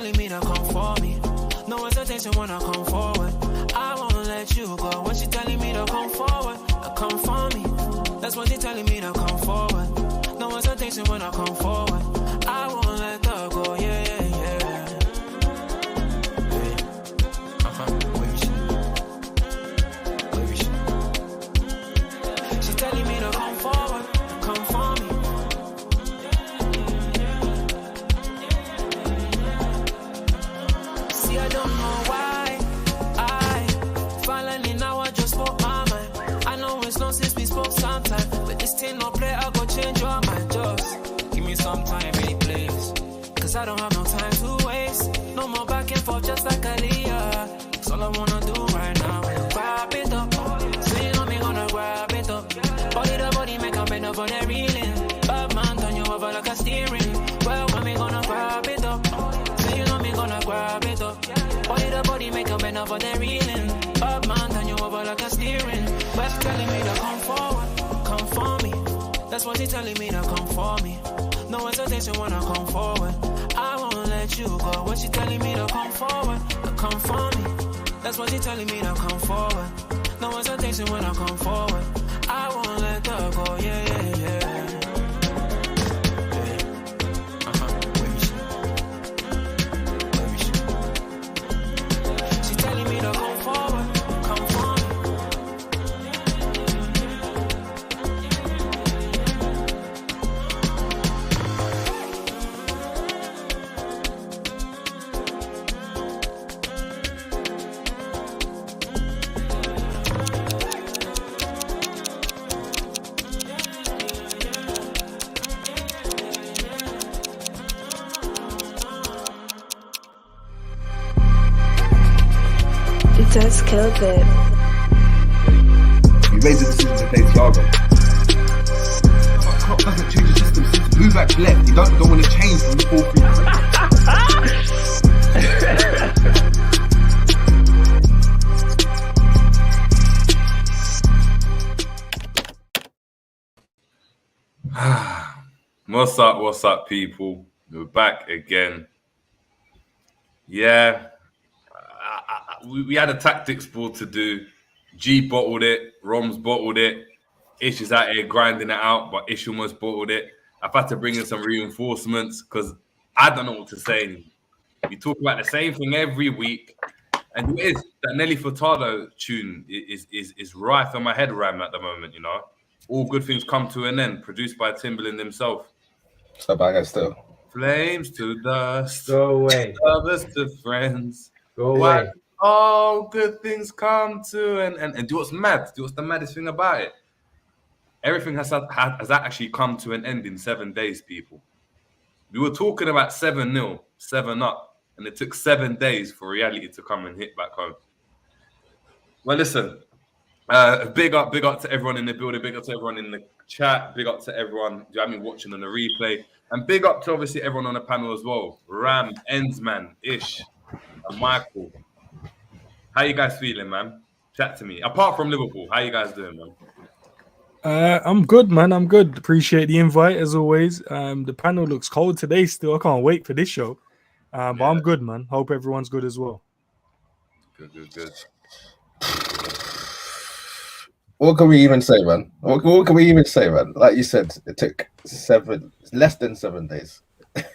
telling me to come for me. No hesitation when I come forward. I won't let you go. When she telling me to come forward, come for me. That's what she telling me to come forward. No hesitation when I come forward. I won't let her go. Yeah, yeah, yeah. She telling me to come forward, come for me. See, I don't know why I finally now I just spoke my mind. I know it's long since we spoke sometime, but this thing no play, I go change your mind. Just give me some time, really, please. Cause I don't have no time to waste. No more back and forth, just like Aaliyah. That's all I wanna do right now. Grab it up. So you know me gonna grab it up. Body to body, make a bend up on that reeling. Bad man, turn you over like a steering. Well, when me gonna grab it up. So you know me gonna grab it up. Body to body, make a bend up on that reeling. Bad man, turn you over like a steering. Well, she telling me to come forward, come for me. That's what she telling me to come for me. No hesitation when I come forward. I won't let you go. When she telling me to come forward, come for me. That's what she telling me to come forward. No hesitation when I come forward. I won't let her go. Yeah, yeah, yeah. She telling me to come forward, come for me. It does kill a bit. You made the decision to play Thiago. But Klopp doesn't change the system. Since Buvak left, you don't want to change from the 4-3-3. What's up, people? We're back again. Yeah, we had a tactics board to do. G bottled it, Romz bottled it. Ish is out here grinding it out, but Ish almost bottled it. I've had to bring in some reinforcements because I don't know what to say. We talk about the same thing every week, and it is that Nelly Furtado tune is rife in my head ram at the moment. You know, all good things come to an end. Produced by Timberland himself. So banger still. Flames to dust. Go away. Lovers to friends. Go away. All good things come to an end. And do what's mad? Do what's the maddest thing about it? Everything has actually come to an end in 7 days, people. We were talking about 7-0, 7-up, and it took 7 days for reality to come and hit back home. Well, listen, big up to everyone in the building, big up to everyone in the chat, big up to everyone watching on the replay, and big up to obviously everyone on the panel as well. Ram, Ensman, Ish, and Michael. How you guys feeling, man? Chat to me. Apart from Liverpool, how you guys doing, man? I'm good, man. I'm good. Appreciate the invite as always. The panel looks cold today still. I can't wait for this show. But I'm good, man. Hope everyone's good as well. Good. What can we even say, man? What can we even say, man? Like you said, it took less than 7 days. 6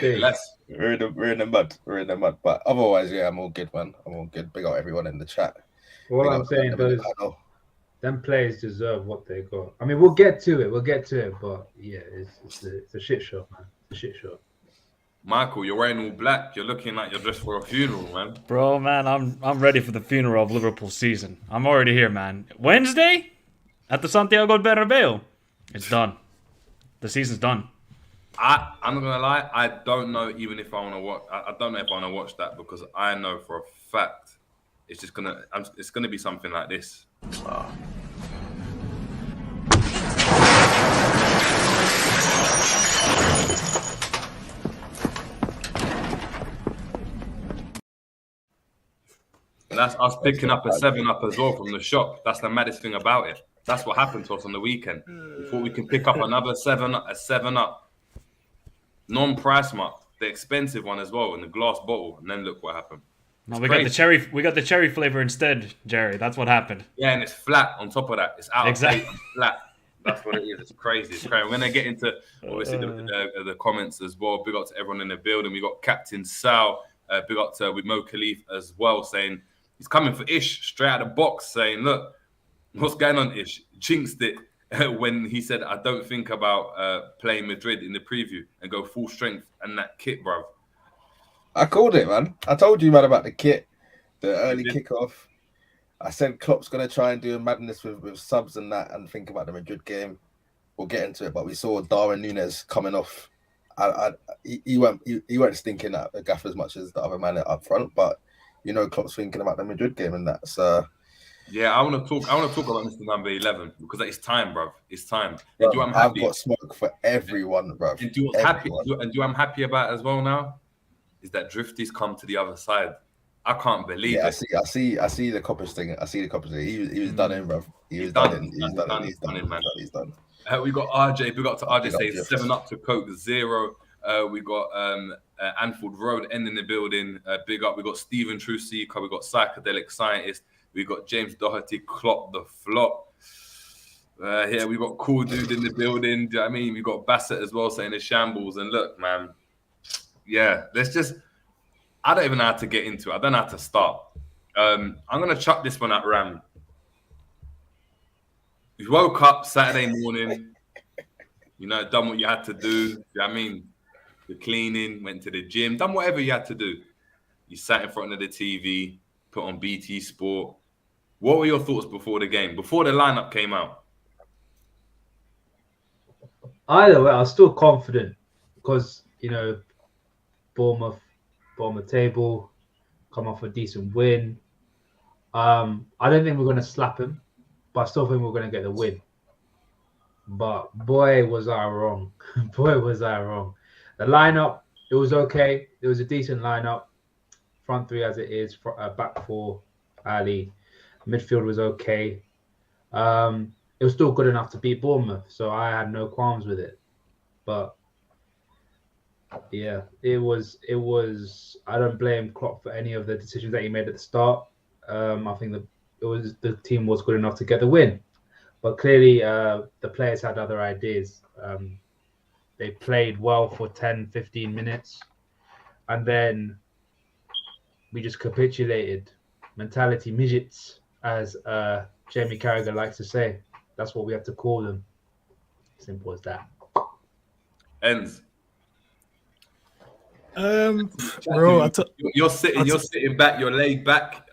days. Less. We're in the mud. But otherwise, yeah, I'm all good, man. I'm all good. Big up everyone in the chat. All I'm saying though is them players deserve what they got. I mean, we'll get to it, but yeah, it's a shit show, man. It's a shit show. Michael, you're wearing all black. You're looking like you're dressed for a funeral, man. Bro, man, I'm ready for the funeral of Liverpool season. I'm already here, man. Wednesday at the Santiago Bernabeu. It's done. The season's done. I'm not gonna lie. I don't know even if I want to watch. I don't know if I want to watch that because I know for a fact it's gonna be something like this. And that's us picking up a 7-up as well from the shop. That's the maddest thing about it. That's what happened to us on the weekend. We thought we could pick up another 7-up, a 7-up, non-price mark. the expensive one as well in the glass bottle, and then look what happened. No, we got the cherry flavor instead, Jerry. That's what happened. Yeah, and it's flat on top of that. It's out of Exactly. date and flat. That's what it is. It's crazy. It's crazy. We're gonna get into obviously the comments as well. Big up to everyone in the building. We got Captain Sal. Big up to with Mo Khalif as well, saying he's coming for Ish straight out of the box, saying, "Look, what's going on, Ish? Jinxed it when he said I don't think about playing Madrid in the preview and go full strength and that kit, bro." I called it, man. I told you, man, about the kit, the early kickoff. I said Klopp's going to try and do a madness with subs and that and think about the Madrid game. We'll get into it, but we saw Darwin Núñez coming off. He weren't stinking at the gaff as much as the other man up front, but you know Klopp's thinking about the Madrid game and that. So yeah, I want to talk about Mr. Number 11 because it's time, bro. It's time. Bro, and I'm I've happy. got smoke for everyone, bro. And do I'm happy about as well now is that Drifty's come to the other side. I can't believe it. I see the Coppers thing. He was done in, bro. He's done. He's done. We got RJ. Big up to RJ Big up saying Drifts. 7 up to Coke 0. We got Anfield Road end in the building. Big up. We got Stephen True Seeker. We got Psychedelic Scientist. We got James Doherty. Klopp the Flop. Here we got Cool Dude in the building. Do you know what I mean? We got Bassett as well saying it's shambles. And look, man. Yeah, let's just. I don't even know how to get into it. I don't know how to start. I'm going to chuck this one at Ram. You woke up Saturday morning, you know, done what you had to do. You know what I mean? The cleaning, went to the gym, done whatever you had to do. You sat in front of the TV, put on BT Sport. What were your thoughts before the game, before the lineup came out? Either way, I was still confident because, you know, Bournemouth on the table, come off a decent win. I don't think we're going to slap him, but I still think we're going to get the win. But boy, was I wrong. Boy, was I wrong. The lineup, it was okay. It was a decent lineup. Front three as it is, back four, Ali. Midfield was okay. It was still good enough to beat Bournemouth, so I had no qualms with it. But yeah, it was. I don't blame Klopp for any of the decisions that he made at the start. I think the team was good enough to get the win, but clearly the players had other ideas. They played well for 10, 15 minutes, and then we just capitulated. Mentality midgets, as Jamie Carragher likes to say. That's what we have to call them. Simple as that. Ends. Bro, you're sitting back, you're laid back.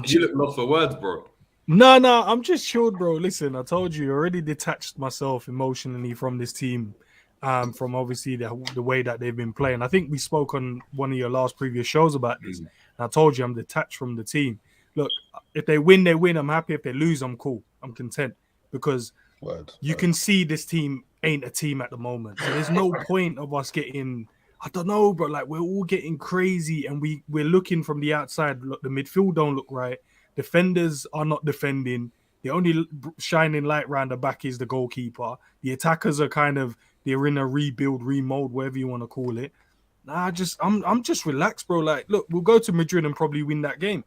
You look lost for words, bro. No, I'm just chilled, bro. Listen, I told you, I already detached myself emotionally from this team, from obviously the way that they've been playing. I think we spoke on one of your last previous shows about this. And I told you I'm detached from the team. Look, if they win, they win. I'm happy. If they lose, I'm cool. I'm content because you can see this team ain't a team at the moment. So there's no point of us getting, I don't know, bro. Like we're all getting crazy and we're looking from the outside. Look, the midfield don't look right. Defenders are not defending. The only shining light round the back is the goalkeeper. The attackers are they're in a rebuild, remold, whatever you want to call it. I'm just relaxed, bro. Like, look, we'll go to Madrid and probably win that game.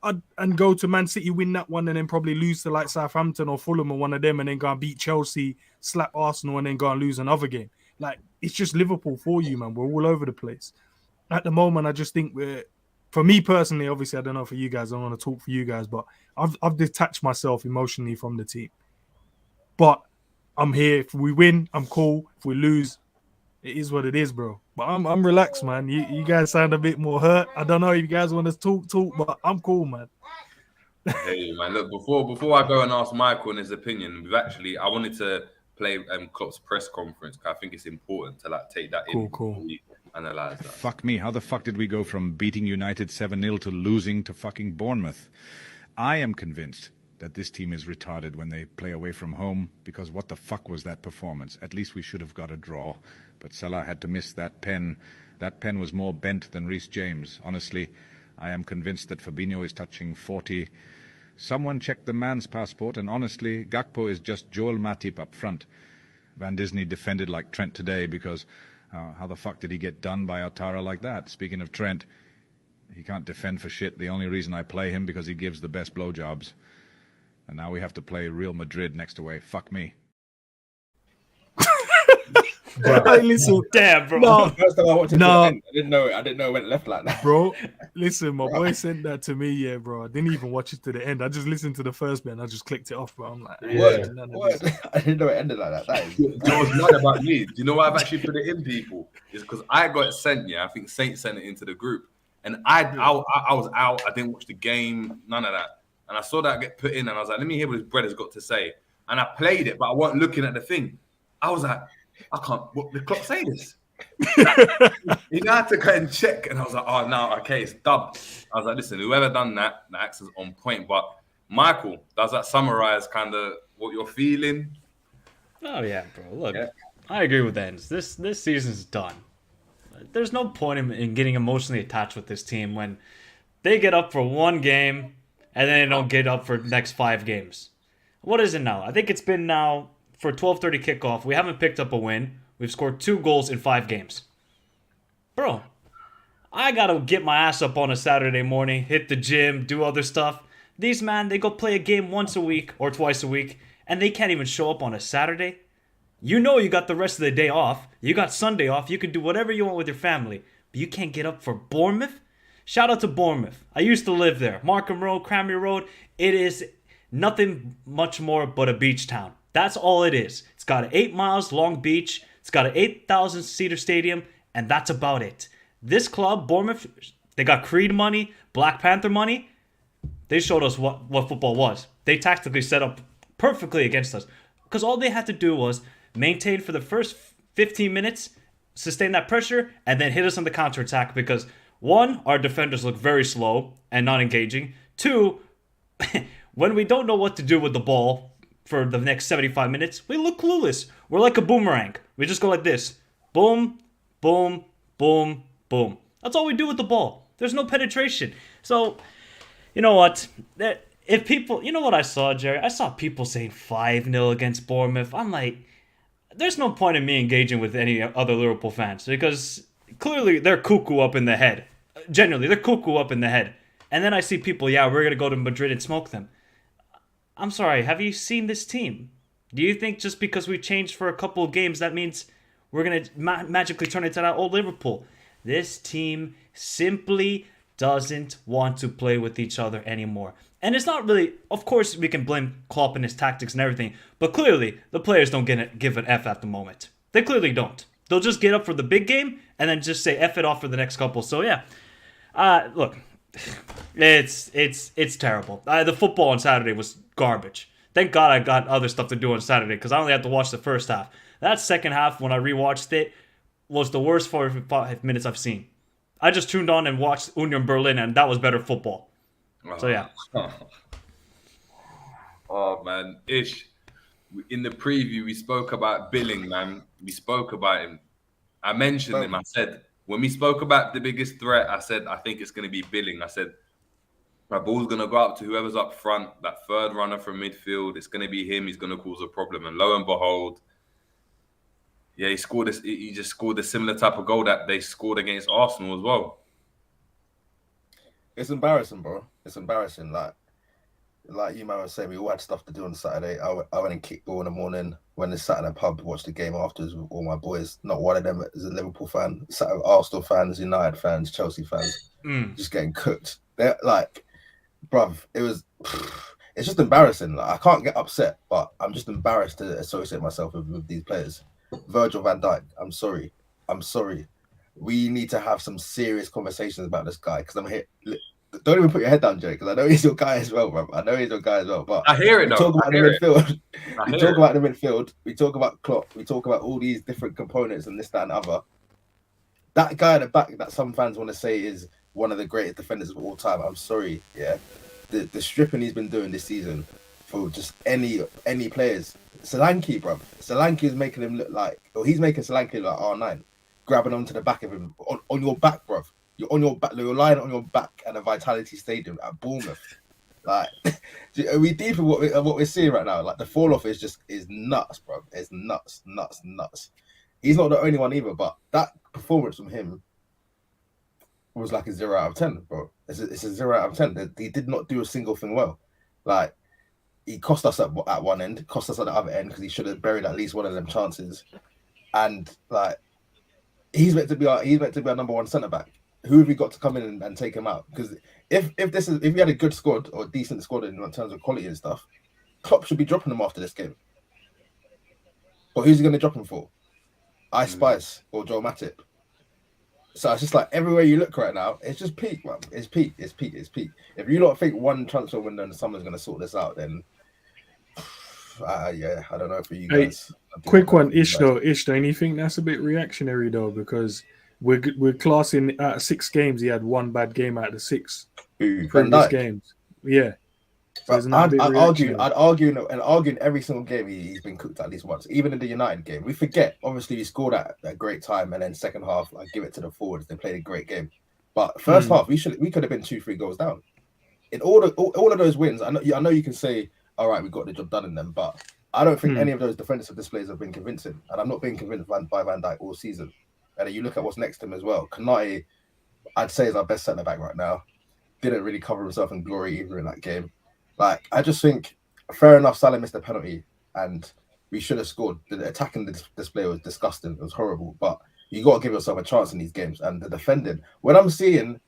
And go to Man City, win that one, and then probably lose to like Southampton or Fulham or one of them, and then go and beat Chelsea, slap Arsenal, and then go and lose another game. Like, it's just Liverpool for you, man. We're all over the place. At the moment, I just think for me personally, obviously, I don't know for you guys, I don't want to talk for you guys, but I've detached myself emotionally from the team. But I'm here. If we win, I'm cool. If we lose, it is what it is, bro. But I'm relaxed, man. You guys sound a bit more hurt. I don't know if you guys want to talk, but I'm cool, man. Hey, man. Look, before I go and ask Michael his opinion, I wanted to play Klopp's press conference. I think it's important to take that in. Cool. Analyze that. Fuck me. How the fuck did we go from beating United 7-0 to losing to fucking Bournemouth? I am convinced that this team is retarded when they play away from home, because what the fuck was that performance? At least we should have got a draw. But Salah had to miss that pen. That pen was more bent than Reece James. Honestly, I am convinced that Fabinho is touching 40. Someone checked the man's passport, and honestly, Gakpo is just Joel Matip up front. Van Disney defended like Trent today because How the fuck did he get done by Ouattara like that? Speaking of Trent, he can't defend for shit. The only reason I play him because he gives the best blowjobs. And now we have to play Real Madrid next away. Fuck me. Hey, listen, Damn, bro. no, First time I watched it, No. I didn't know it went left like that. bro. Listen, my boy sent that to me, yeah, bro. I didn't even watch it to the end. I just listened to the first bit and I just clicked it off, bro. I'm like, Word, none of word. this. I didn't know it ended like that. That is. Do you know what's mad about me? Do you know why I've actually put it in, people? Is because I got it sent, yeah. I think Saint sent it into the group. And I was out. I didn't watch the game, none of that. And I saw that get put in and I was like, let me hear what his brother's got to say. And I played it, but I wasn't looking at the thing. I was like, I can't, what the clock say this? You had to go and check. And I was like, oh, no, okay, it's dubbed. I was like, listen, whoever done that, the accent's on point. But Michael, does that summarize kind of what you're feeling? Oh yeah, bro. Look, Yeah. I agree with Ends. This season's done. There's no point in getting emotionally attached with this team when they get up for one game and then they don't get up for the next 5 games. What is it now? I think it's been now for 12:30 kickoff. We haven't picked up a win. We've scored 2 goals in 5 games. Bro, I gotta get my ass up on a Saturday morning, hit the gym, do other stuff. These man, they go play a game once a week or twice a week, and they can't even show up on a Saturday. You know you got the rest of the day off. You got Sunday off. You can do whatever you want with your family. But you can't get up for Bournemouth? Shout out to Bournemouth. I used to live there. Markham Road, Cranmere Road. It is nothing much more but a beach town. That's all it is. It's got an 8 miles long beach. It's got an 8,000 seater stadium. And that's about it. This club, Bournemouth, they got Creed money, Black Panther money. They showed us what football was. They tactically set up perfectly against us. Because all they had to do was maintain for the first 15 minutes, sustain that pressure, and then hit us on the counterattack. Because 1, our defenders look very slow and not engaging. 2, when we don't know what to do with the ball for the next 75 minutes, we look clueless. We're like a boomerang. We just go like this. Boom, boom, boom, boom. That's all we do with the ball. There's no penetration. So, you know what? If people, you know what I saw, Jerry? I saw people saying 5-0 against Bournemouth. I'm like, there's no point in me engaging with any other Liverpool fans because clearly they're cuckoo up in the head. Genuinely, they're cuckoo up in the head. And then I see people, yeah, we're going to go to Madrid and smoke them. I'm sorry, have you seen this team? Do you think just because we changed for a couple of games, that means we're going to magically turn into that old Liverpool? This team simply doesn't want to play with each other anymore. And it's not really, of course, we can blame Klopp and his tactics and everything, but clearly the players don't give an F at the moment. They clearly don't. They'll just get up for the big game and then just say F it off for the next couple. So yeah, look, it's terrible. The football on Saturday was garbage. Thank God I got other stuff to do on Saturday because I only had to watch the first half. That second half, when I rewatched it, was the worst 45 minutes I've seen. I just tuned on and watched Union Berlin, and that was better football. So yeah. Oh man, Ish. In the preview, we spoke about Billing, man. We spoke about him. I mentioned him. I said when we spoke about the biggest threat, I said I think it's going to be Billing. I said my ball's going to go up to whoever's up front, that third runner from midfield. It's going to be him. He's going to cause a problem. And lo and behold, yeah, he scored this. He just scored a similar type of goal that they scored against Arsenal as well. It's embarrassing, bro. It's embarrassing. Like you might say, we all had stuff to do on Saturday. I went and kicked ball in the morning. Went and sat in a pub, watched the game afterwards with all my boys. Not one of them is a Liverpool fan. Sat with Arsenal fans, United fans, Chelsea fans, just getting cooked. They're like, bruv, it's just embarrassing. Like, I can't get upset, but I'm just embarrassed to associate myself with these players. Virgil van Dijk, I'm sorry. We need to have some serious conversations about this guy because I'm here. Don't even put your head down, Jay, because I know he's your guy as well, bro. I know he's your guy as well. But I hear it, we though. talk about the midfield. We talk about the midfield. We talk about Klopp. We talk about all these different components and this, that, and other. That guy at the back that some fans want to say is one of the greatest defenders of all time. I'm sorry, yeah. The stripping he's been doing this season for just any players. Solanke, bro. Solanke is making him look like, or he's making Solanke look like R9, grabbing onto the back of him on your back, bro. You're on your back. You're lying on your back at a Vitality Stadium at Bournemouth. Like, are we deep in what we're seeing right now? Like, the fall off is nuts, bro. It's nuts. He's not the only one either, but that performance from him was like a 0 out of 10, bro. It's a 0 out of 10. He did not do a single thing well. Like, he cost us at one end, cost us at the other end because he should have buried at least one of them chances. And like, he's meant to be our number one centre back. Who have we got to come in and take him out? Because if we had a good squad or a decent squad in terms of quality and stuff, Klopp should be dropping him after this game. But who's he going to drop him for? Ice Spice or Joe Matip? So it's just like everywhere you look right now, it's just peak, man. It's peak. If you don't think one transfer window in the summer is going to sort this out, then yeah, I don't know for you guys. Quick one, Ish, don't you think that's a bit reactionary though? Because we're classing out of 6 games, he had one bad game out of the 6 previous games. Yeah. So I'd argue in every single game he's been cooked at least once. Even in the United game, we forget. Obviously, we scored at a great time, and then second half, I give it to the forwards. They played a great game, but first half we could have been 2-3 goals down. In all of those wins, I know you can say, all right, we got the job done in them, but I don't think any of those defensive displays have been convincing, and I'm not being convinced by Van Dijk all season. And then you look at what's next to him as well. Konate, I'd say, is our best centre back right now. Didn't really cover himself in glory either in that game. Like, I just think, fair enough, Salah missed a penalty and we should have scored. The attacking display was disgusting. It was horrible. But you got to give yourself a chance in these games. And the defending, when I'm seeing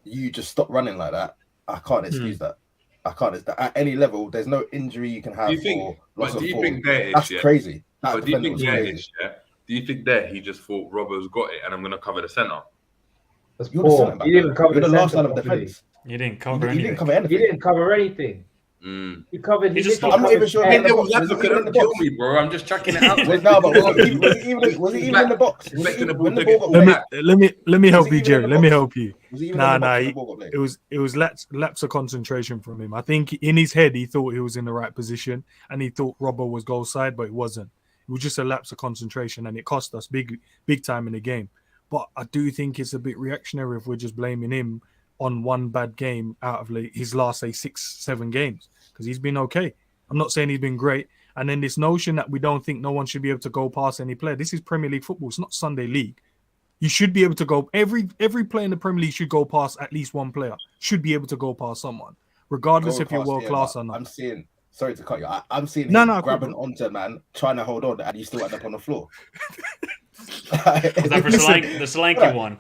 you just stop running like that, I can't excuse that. I can't. At any level, there's no injury you can have or loss of form. That's crazy. But do you think do you think there he just thought Robbo's got it and I'm going to cover the centre? That's poor. He didn't cover the last line of defence. He didn't cover anything. He didn't cover anything. He covered. I'm not even sure. Kill me, bro. I'm just chucking it out. No, but was he even in the box? Let me help you, Jerry. Let me help you. It was lapse of concentration from him. I think in his head he thought he was in the right position and he thought Robbo was goal side, but it wasn't. It was just a lapse of concentration and it cost us big time in the game. But I do think it's a bit reactionary if we're just blaming him on one bad game out of his last, say, 6-7 games, because he's been okay. I'm not saying he's been great. And then this notion that we don't think no one should be able to go past any player. This is Premier League football. It's not Sunday League. You should be able to go. Every player in the Premier League should go past at least one player. Should be able to go past someone, regardless if you're world class or not. I'm seeing. Sorry to cut you. I'm seeing him grabbing onto man, trying to hold on, and he's still end up on the floor. Was that for the Solanke one?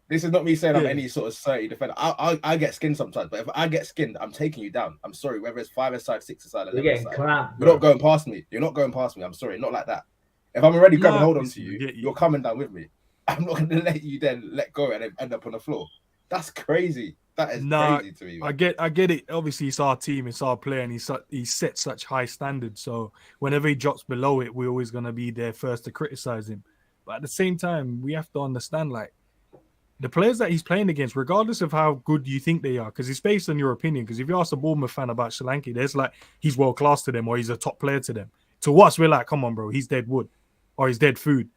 This is not me saying I'm any sort of 30 defender. I get skinned sometimes, but if I get skinned, I'm taking you down. I'm sorry, whether it's 5-a-side, 6-a-side, 11-a-side. You're not going past me. You're not going past me. I'm sorry, not like that. If I'm already grabbing hold on to you, you're coming down with me. I'm not going to let you then let go and then end up on the floor. That's crazy. That is crazy to me. Man. I get it. Obviously, it's our team, it's our player, and he set such high standards. So whenever he drops below it, we're always going to be there first to criticize him. But at the same time, we have to understand, like, the players that he's playing against, regardless of how good you think they are, because it's based on your opinion. Because if you ask a Bournemouth fan about Solanke, there's like, he's world class to them or he's a top player to them. To us, we're like, come on, bro, he's dead wood or he's dead food.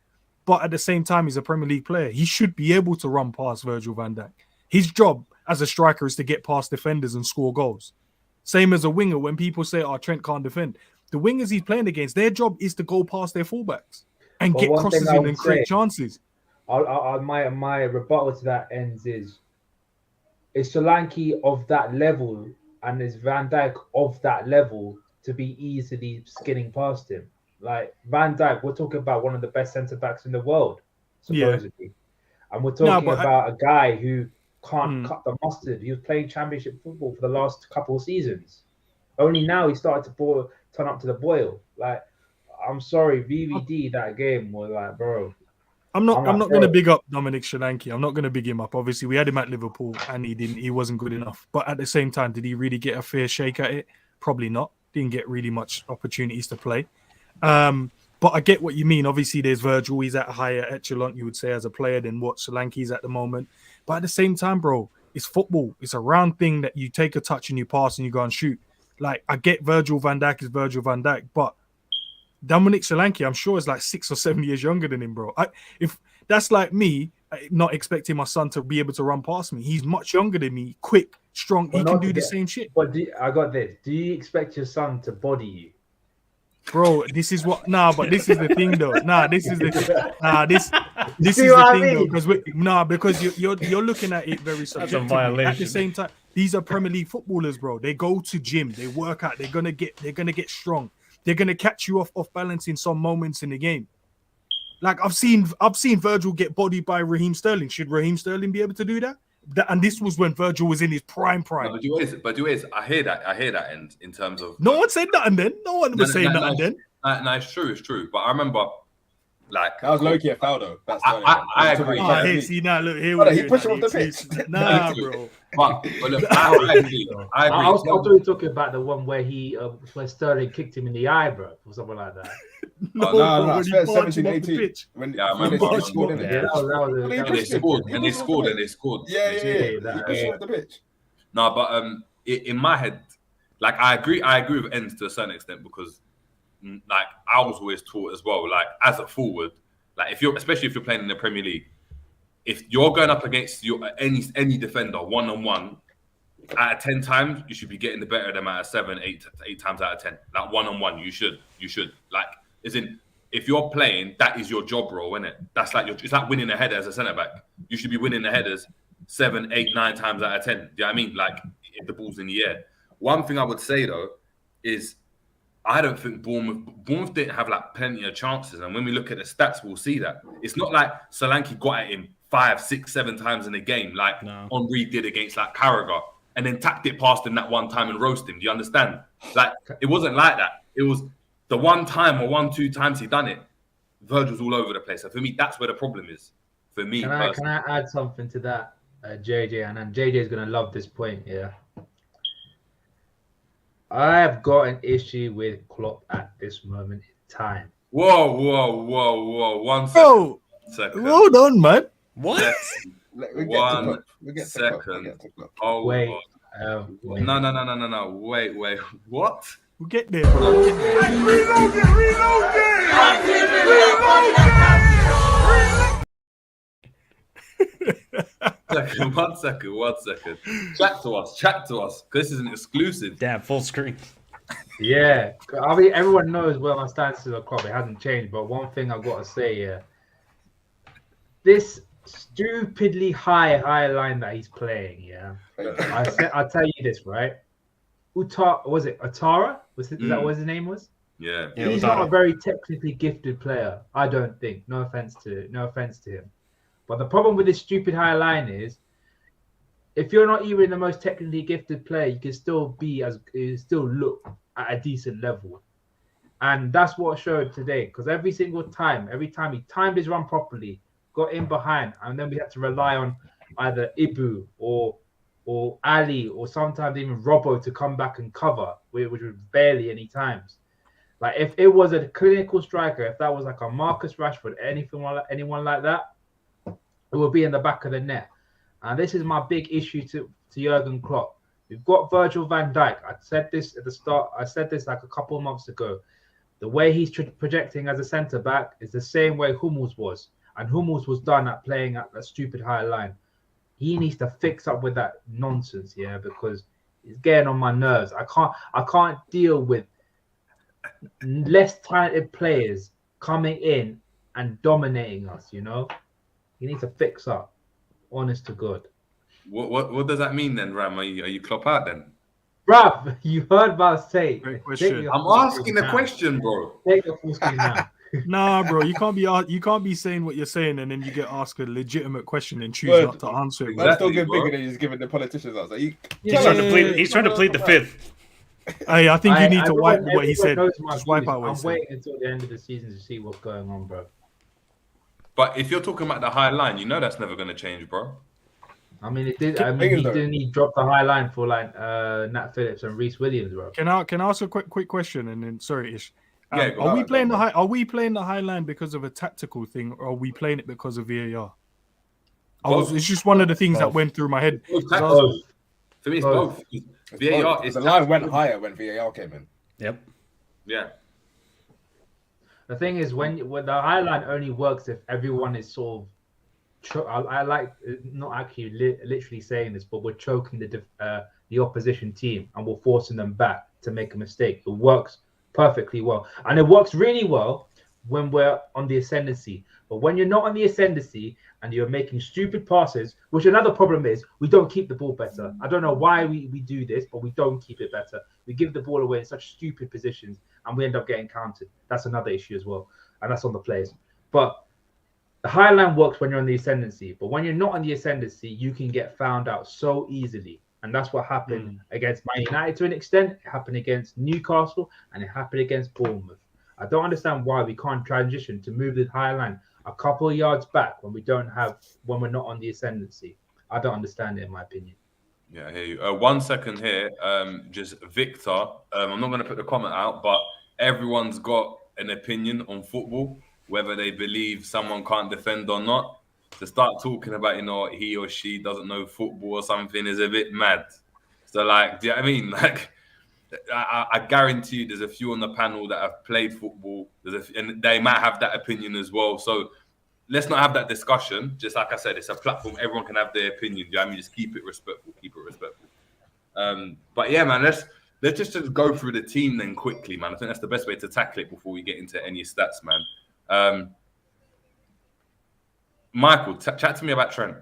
But at the same time, he's a Premier League player. He should be able to run past Virgil van Dijk. His job as a striker is to get past defenders and score goals. Same as a winger, when people say, oh, Trent can't defend. The wingers he's playing against, their job is to go past their fullbacks and get crosses in and create chances. My rebuttal to that ends is Solanke of that level and is Van Dijk of that level to be easily skinning past him? Like Van Dijk, we're talking about one of the best centre-backs in the world, supposedly. Yeah. And we're talking about a guy who can't cut the mustard. He was playing championship football for the last couple of seasons. Only now he started to turn up to the boil. Like, I'm sorry, VVD that game was like, bro. I'm not going to big up Dominic Solanke. I'm not going to big him up. Obviously, we had him at Liverpool and he wasn't good enough. But at the same time, did he really get a fair shake at it? Probably not. Didn't get really much opportunities to play. But I get what you mean. Obviously, there's Virgil. He's at a higher echelon, you would say, as a player than what Solanke's at the moment. But at the same time, bro, it's football. It's a round thing that you take a touch and you pass and you go and shoot. Like, I get Virgil van Dijk is Virgil van Dijk, but Dominic Solanke, I'm sure, is like 6 or 7 years younger than him, bro. If that's like me not expecting my son to be able to run past me. He's much younger than me, quick, strong, he But can not do to the get- same shit. But I got this. Do you expect your son to body you? Bro, this is what but this is the thing though. This is the this See is what the I thing though, mean? because you're looking at it very subjectively. At violation. the same time, these are Premier League footballers, bro. They go to gym, they work out, they're gonna get strong. They're gonna catch you off balance in some moments in the game. Like I've seen Virgil get bodied by Raheem Sterling. Should Raheem Sterling be able to do that? And this was when Virgil was in his prime. No, but you is. I hear that in terms of. No one said nothing then. No one was saying nothing then. No, it's true. But I remember, like, That was low-key a foul, though. That's I agree. Oh, hey, see now, look here. He pushed him off the pitch. Nah, bro. But look, I agree. I was probably talking about the one where where Sterling kicked him in the eye, bro, or something like that. No, no, when he barged him off 17, the 18. pitch. When Yeah, I when remember. they scored, innit? Yeah, that was And they scored. Yeah. He that- pushed him off the pitch. No, but in my head, like I agree with ends to a certain extent because, like, I was always taught as well, like as a forward, like especially if you're playing in the Premier League, if you're going up against any defender 1-on-1, out of 10 times you should be getting the better of them out of 8 times out of 10. Like 1-on-1, you should like, as in, if you're playing, that is your job role, isn't it? That's like it's like winning a header as a centre back. You should be winning the headers 7, 8, 9 times out of 10. Do you know what I mean? Like if the ball's in the air. One thing I would say though is I don't think Bournemouth didn't have like plenty of chances. And when we look at the stats, we'll see that. It's not like Solanke got at him 5, 6, 7 times in a game like Henry did against like Carragher and then tapped it past him that one time and roast him. Do you understand? Like it wasn't like that. It was the one time or 1, 2 times he done it, Virgil's all over the place. So for me, that's where the problem is. For me, can I add something to that, JJ? And then JJ is gonna love this point. Yeah, I have got an issue with Klopp at this moment in time. Whoa. 1 second. Bro, hold on, man. What? We get to Klopp. Oh, Wait. wait. No. Wait. What? We'll get there, bro. One second. Chat to us. This is an exclusive. Damn, full screen. Yeah, I mean everyone knows where my stance is on Klopp. It hasn't changed. But one thing I've got to say, yeah, this stupidly high line that he's playing, yeah. I'll tell you this, right? Was it Atara? Is that what his name was? Yeah. He's not a very technically gifted player, I don't think. No offense to him. But the problem with this stupid high line is, if you're not even the most technically gifted player, you can still look at a decent level. And that's what showed today. Because every time he timed his run properly, got in behind, and then we had to rely on either Ibu or Ali or sometimes even Robbo to come back and cover, which was barely any times. Like if it was a clinical striker, if that was like a Marcus Rashford, anyone like that, it would be in the back of the net. And this is my big issue to Jurgen Klopp. We've got Virgil van Dijk. I said this at the start. I said this like a couple of months ago. The way he's projecting as a centre back is the same way Hummels was. And Hummels was done at playing at that stupid high line. He needs to fix up with that nonsense, yeah, because it's getting on my nerves. I can't deal with less talented players coming in and dominating us, you know? He needs to fix up. Honest to God. What does that mean then, Ram? Are you Klopp out then? Bruv, you heard about say. I'm asking the question, bro. Take your full screen now. Nah, bro, you can't be saying what you're saying and then you get asked a legitimate question and choose not to answer it. That's still good thinking that he's giving the politicians answer. He's trying to plead the fifth. Hey, I think you need to wipe what he said. Just wipe out what he I'm said. waiting until the end of the season to see what's going on, bro. But if you're talking about the high line, you know that's never going to change, bro. I mean, it did. I mean, he dropped the high line for like Nat Phillips and Reece Williams, bro. Can I ask a quick question and then sorry, Ish. Are we playing the high line because of a tactical thing, or are we playing it because of VAR? It's just one of the things that went through my head. For me, it's both. VAR is the line went higher when VAR came in. Yep. Yeah. The thing is, when the high line only works if everyone is sort of I like not actually literally saying this, but we're choking the opposition team and we're forcing them back to make a mistake. It works perfectly well, and it works really well when we're on the ascendancy. But when you're not on the ascendancy and you're making stupid passes, which another problem is, we don't keep the ball better. I don't know why we do this, but we don't keep it better. We give the ball away in such stupid positions and we end up getting counted. That's another issue as well, and that's on the players. But the high line works when you're on the ascendancy, but when you're not on the ascendancy, you can get found out so easily. And that's what happened against Man United to an extent. It happened against Newcastle, and it happened against Bournemouth. I don't understand why we can't transition to move the high line a couple of yards back when we're not on the ascendancy. I don't understand it, in my opinion. Yeah, I hear you. 1 second here. Just Victor. I'm not going to put the comment out, but everyone's got an opinion on football, whether they believe someone can't defend or not. To start talking about, he or she doesn't know football or something is a bit mad. So, like, do you know what I mean? Like, I guarantee you there's a few on the panel that have played football, and they might have that opinion as well. So let's not have that discussion. Just like I said, it's a platform. Everyone can have their opinion. Do you know what I mean? Just keep it respectful. But yeah, man, let's just go through the team then quickly, man. I think that's the best way to tackle it before we get into any stats, man. Michael, chat to me about Trent.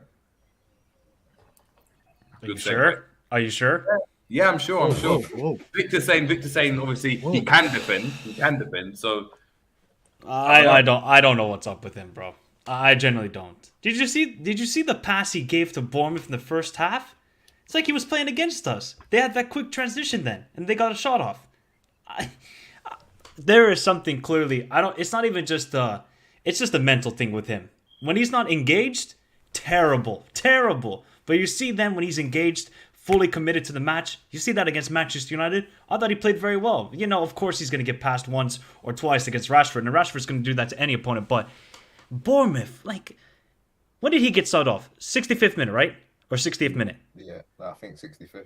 Are you sure? Are you sure? Yeah, I'm sure. Whoa. Victor saying, obviously he can defend. So I don't know what's up with him, bro. I generally don't. Did you see the pass he gave to Bournemouth in the first half? It's like he was playing against us. They had that quick transition then, and they got a shot off. There is something clearly. It's not even just it's just a mental thing with him. When he's not engaged, terrible. But you see then when he's engaged, fully committed to the match, you see that against Manchester United. I thought he played very well. Of course he's going to get passed once or twice against Rashford, and Rashford's going to do that to any opponent. But Bournemouth, like, when did he get subbed off? 65th minute, right? Or 60th minute? Yeah, I think 65th.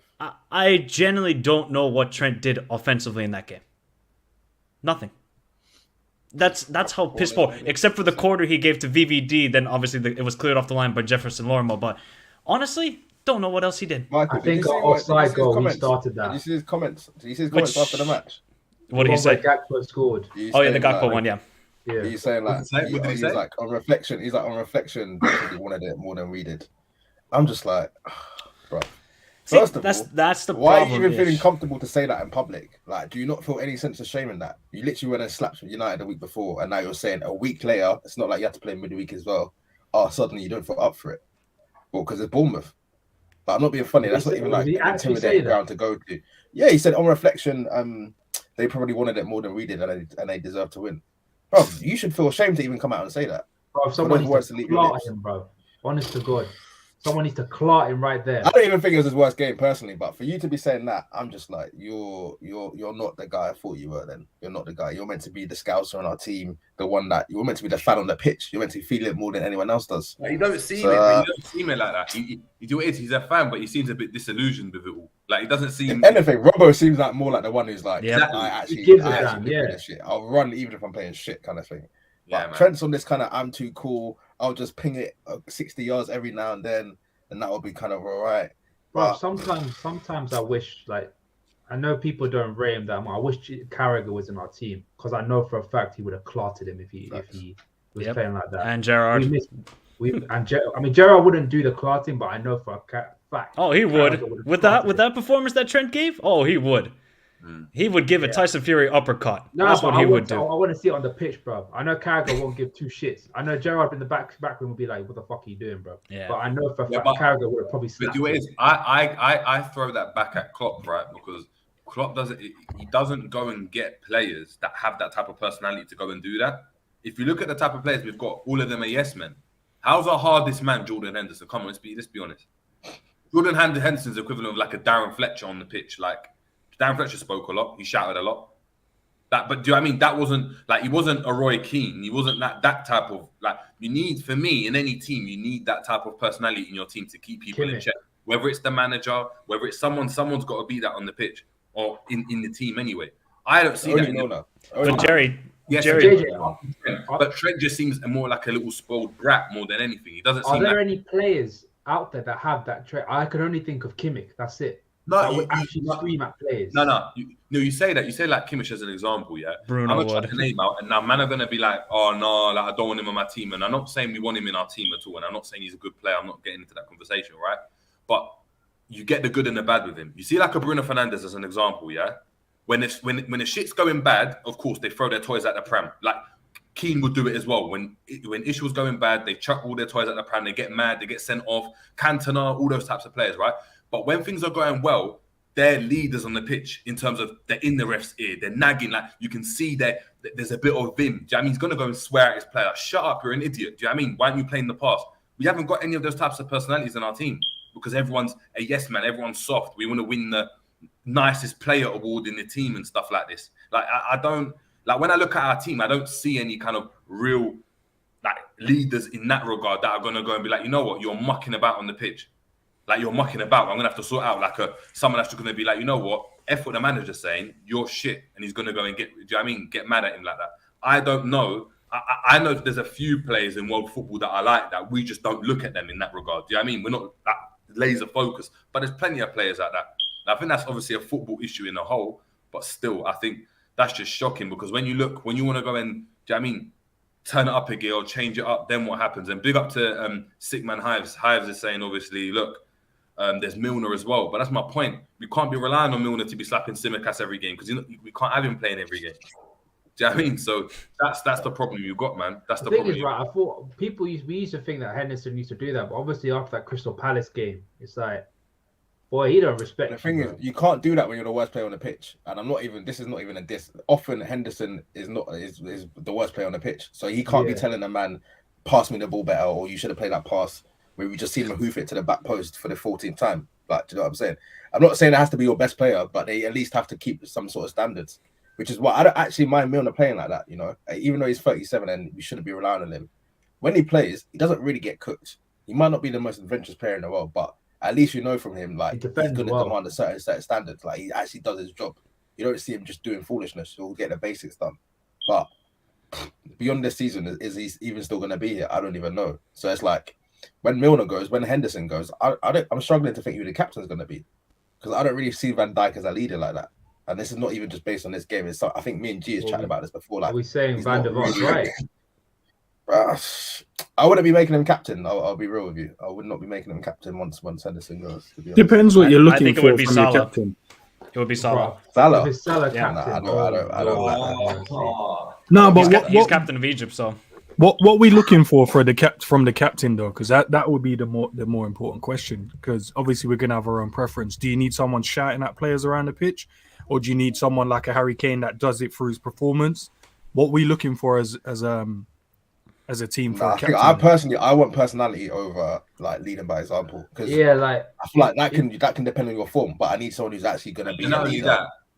I genuinely don't know what Trent did offensively in that game. Nothing. That's how piss poor. Except for the quarter he gave to VVD, then obviously it was cleared off the line by Jefferson Lorimer. But honestly, don't know what else he did. Michael, I think our offside goal, we started that. Did you see his comments? After the match? What did he say? Gakpo scored. The Gakpo one, yeah. He's saying like, he's like on reflection. He's like on reflection. He wanted it more than we did. I'm just like, bro. First of all, that's the why problem. Are you even feeling comfortable to say that in public? Like, do you not feel any sense of shame in that? You literally went and slapped United a week before, and now you're saying a week later, it's not like you had to play midweek as well. Suddenly you don't feel up for it. Well, because it's Bournemouth. But I'm not being funny. That's not even like an intimidating ground to go to. Yeah, he said on reflection, they probably wanted it more than we did, and they deserve to win. Bro, you should feel ashamed to even come out and say that. Bro, if someone needs to clot him, bro. Honest to God. Someone needs to clot him right there. I don't even think it was his worst game personally, but for you to be saying that, I'm just like, you're not the guy I thought you were then. You're not the guy. You're meant to be the scouser on our team, the one that you're meant to be the fan on the pitch. You're meant to feel it more than anyone else does. You don't seem it, but you don't seem it like that. You do what it is, he's a fan, but he seems a bit disillusioned with it all. Like, he doesn't seem... If anything, Robbo seems like more like the one who's like, shit. I'll run even if I'm playing shit kind of thing. Yeah, but Trent's on this kind of, I'm too cool, I'll just ping it 60 yards every now and then, and that will be kind of all right. Bro, sometimes I wish, like, I know people don't rate him that much. I wish Carragher was in our team, because I know for a fact he would have clotted him if he was playing like that. And Gerrard. Gerrard wouldn't do the clotting, but I know for a fact. Oh, he would. With that performance that Trent gave? Oh, he would. He would give a Tyson Fury uppercut. No, that's what he would do. I want to see it on the pitch, bro. I know Carragher won't give two shits. I know Gerrard in the back room will be like, "What the fuck are you doing, bro?" Yeah. But I know for a fact Carragher would have probably slapped him. I throw that back at Klopp, right? Because Klopp doesn't go and get players that have that type of personality to go and do that. If you look at the type of players we've got, all of them are yes men. How's our hardest man, Jordan Henderson? Come on, let's be honest. Jordan Henderson's equivalent of like a Darren Fletcher on the pitch. Like, Darren Fletcher spoke a lot. He shouted a lot. But do you know what I mean? That wasn't like, he wasn't a Roy Keane. He wasn't that type of, like, you need, for me, in any team, you need that type of personality in your team to keep people in check. Whether it's the manager, whether it's someone's got to be that on the pitch or in the team anyway. I don't see that. But Jerry, Yes, Jerry- but Trent just seems more like a little spoiled brat more than anything. He doesn't Are seem there like... any players out there that have that trait? I can only think of Kimmich. That's it. No, That would actually scream at players. You say that. You say like Kimmich as an example, yeah? Bruno I'm going to would. chuck the name out, and now man are going to be like, oh, no, like, I don't want him on my team. And I'm not saying we want him in our team at all, and I'm not saying he's a good player. I'm not getting into that conversation, right? But you get the good and the bad with him. You see like a Bruno Fernandes as an example, yeah? When the shit's going bad, of course, they throw their toys at the pram. Like, Keane would do it as well. When issue was going bad, they chuck all their toys at the pram. They get mad. They get sent off. Cantona, all those types of players, right? But when things are going well, they're leaders on the pitch in terms of they're in the ref's ear. They're nagging. Like, you can see that there's a bit of vim. Do you know what I mean? He's going to go and swear at his player. Shut up, you're an idiot. Do you know what I mean? Why aren't you playing the pass? We haven't got any of those types of personalities in our team because everyone's a yes man. Everyone's soft. We want to win the nicest player award in the team and stuff like this. Like, I don't... Like, when I look at our team, I don't see any kind of real like leaders in that regard that are going to go and be like, you know what, you're mucking about on the pitch. Like, you're mucking about. I'm going to have to sort out like someone that's going to be like, you know what, F what the manager's saying, you're shit. And he's going to go and get, do you know what I mean, get mad at him like that. I don't know. I know there's a few players in world football that I like that. We just don't look at them in that regard. Do you know what I mean? We're not that laser focused, but there's plenty of players like that. And I think that's obviously a football issue in the whole, but still, I think that's just shocking because when you want to go and, do you know what I mean, turn it up a gear or change it up, then what happens? And big up to Sickman Hives. Hives is saying, obviously, look, there's Milner as well. But that's my point. We can't be relying on Milner to be slapping Simicast every game because we can't have him playing every game. Do you know what I mean? So that's the problem you've got, man. That's the thing problem. is, right, I thought we used to think that Henderson used to do that, but obviously after that Crystal Palace game, it's like, boy, he don't respect. The thing is, you can't do that when you're the worst player on the pitch. And this is not even a diss. Often Henderson is the worst player on the pitch. So he can't be telling a man, pass me the ball better, or you should have played that pass where we just seen him hoof it to the back post for the 14th time. Like, do you know what I'm saying? I'm not saying it has to be your best player, but they at least have to keep some sort of standards. Which is why I don't actually mind Milner playing like that, you know. Even though he's 37 and we shouldn't be relying on him. When he plays, he doesn't really get cooked. He might not be the most adventurous player in the world, but at least you know from him, like, he's going to demand a certain standards. Like, he actually does his job. You don't see him just doing foolishness. He'll get the basics done. But beyond this season, is he even still going to be here? I don't even know. So it's like, when Milner goes, when Henderson goes, I'm struggling to think who the captain's going to be. Because I don't really see Van Dijk as a leader like that. And this is not even just based on this game. It's, I think me and G is chatting about this before. Like, are we saying Van der Vaart, right? I wouldn't be making him captain. I'll be real with you. I would not be making him captain once Henderson goes. To be honest. Depends what you're looking I think for it would be from your Salah. captain. It would be Salah. Salah. If it's Salah Yeah. captain, I don't like that. No, but He's captain of Egypt, so what we looking for from the captain though? Because that would be the more important question. Because obviously we're gonna have our own preference. Do you need someone shouting at players around the pitch, or do you need someone like a Harry Kane that does it through his performance? What we looking for as a team for a captain? I want personality over like leading by example. Because like I feel like that can depend on your form, but I need someone who's actually gonna be. And not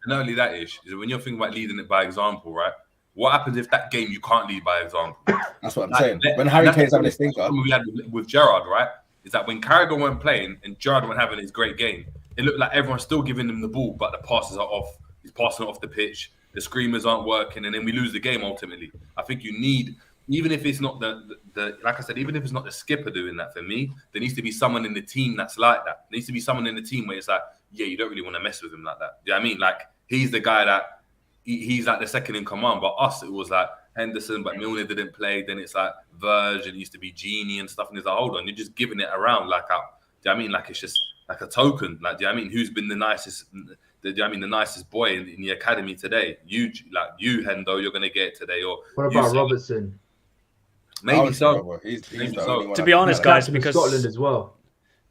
only that is when you're thinking about leading it by example, right? What happens if that game you can't lead by example? That's what I'm saying. When Harry Kane's having his thinker, we had with Gerrard, right? Is that when Carragher weren't playing and Gerrard weren't having his great game, it looked like everyone's still giving him the ball, but the passes are off. He's passing it off the pitch. The screamers aren't working, and then we lose the game ultimately. I think you need, even if it's not the like I said, even if it's not the skipper doing that for me, there needs to be someone in the team that's like that. There needs to be someone in the team where it's like, yeah, you don't really want to mess with him like that. Do you know what I mean? Like, he's the guy that he's like the second in command, but us, it was like Henderson, but Milner didn't play. Then it's like Verge, and it used to be Genie and stuff. And it's like, hold on, you're just giving it around like out. Do you know what I mean? Like, it's just like a token. Like, do you know what I mean? Who's been the nicest? Do you know what I mean? The nicest boy in the academy today. You, Hendo, you're gonna get it today. Or what about Robertson? Maybe so. To be honest, guys, because Scotland as well.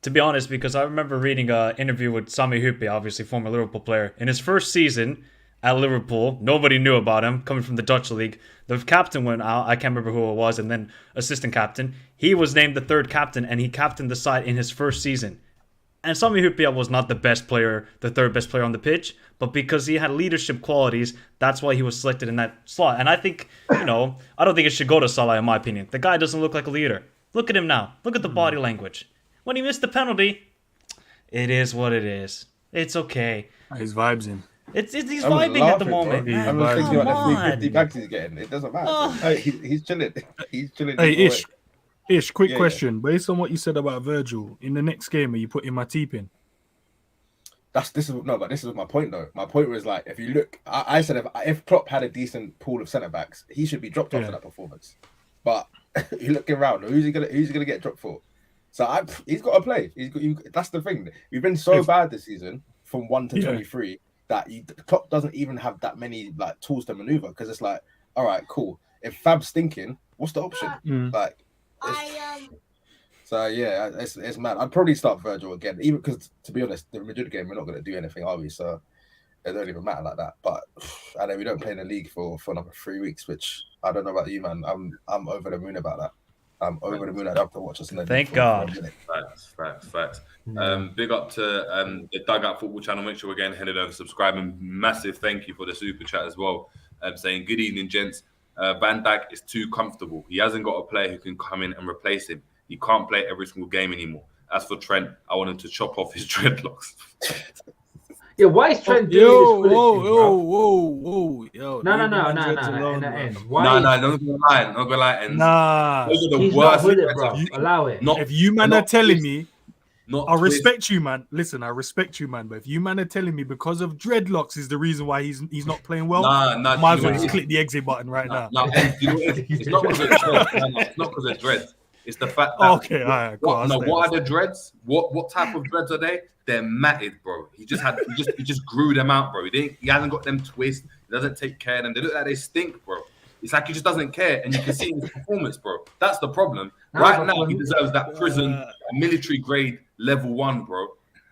To be honest, because I remember reading an interview with Sami Hyypiä, obviously former Liverpool player. In his first season at Liverpool, nobody knew about him, coming from the Dutch league. The captain went out, I can't remember who it was, and then assistant captain. He was named the third captain, and he captained the side in his first season. And Sami Hyypiä was not the best player, the third best player on the pitch, but because he had leadership qualities, that's why he was selected in that slot. And I think, I don't think it should go to Salah, in my opinion. The guy doesn't look like a leader. Look at him now. Look at the body language. When he missed the penalty, it is what it is. It's okay. His vibes in. He's I'm vibing at the laughing, moment. bro. Man. I'm vibing. thinking about the Come 350 on. bags he's getting. It doesn't matter. Oh. Hey, he's chilling. He's chilling. Hey, his boy. Ish, quick Yeah, question. Based on what you said about Virgil, in the next game, are you putting Matip in? This is my point though. My point was like, if you look, I said if Klopp had a decent pool of centre backs, he should be dropped off for that performance. But you're looking around, who's he gonna get dropped for? So he's got to play. That's the thing. We've been so bad this season from 1 to 23 that Klopp doesn't even have that many like tools to maneuver, because it's like, all right, cool. If Fab's stinking, what's the option? Like, so yeah, it's mad. I'd probably start Virgil again, even because to be honest, the Madrid game we're not going to do anything, are we? So it don't even matter like that. But and then we don't play in the league for another 3 weeks, which I don't know about you, man. I'm over the moon about that. I'm over the moon. I'd have to watch us in the Thank league God. Facts. Big up to the Dugout Football channel. Make sure we're getting headed over, subscribing. Massive thank you for the super chat as well. Saying good evening, gents. Van Dijk is too comfortable. He hasn't got a player who can come in and replace him. He can't play every single game anymore. As for Trent, I want him to chop off his dreadlocks. Yeah, why is Trent doing Yo, this? whoa. No. Not gonna lie. And Nah. those are the He's worst. not bullet, bro. Allow it. If you man are telling me, Not I twist. respect you, man. Listen, I respect you, man. But if you man are telling me because of dreadlocks is the reason why he's not playing well, Nah, might as well just click the exit button right now. It's not because of dreads. No, it's not because of dreads. It's the fact that Okay, all right, cool. what are the dreads? What type of dreads are they? They're matted, bro. He just grew them out, bro. He hasn't got them twist. He doesn't take care of them. They look like they stink, bro. It's like he just doesn't care, and you can see in his performance, bro. That's the problem. Right now, he deserves that prison, military grade level 1, bro.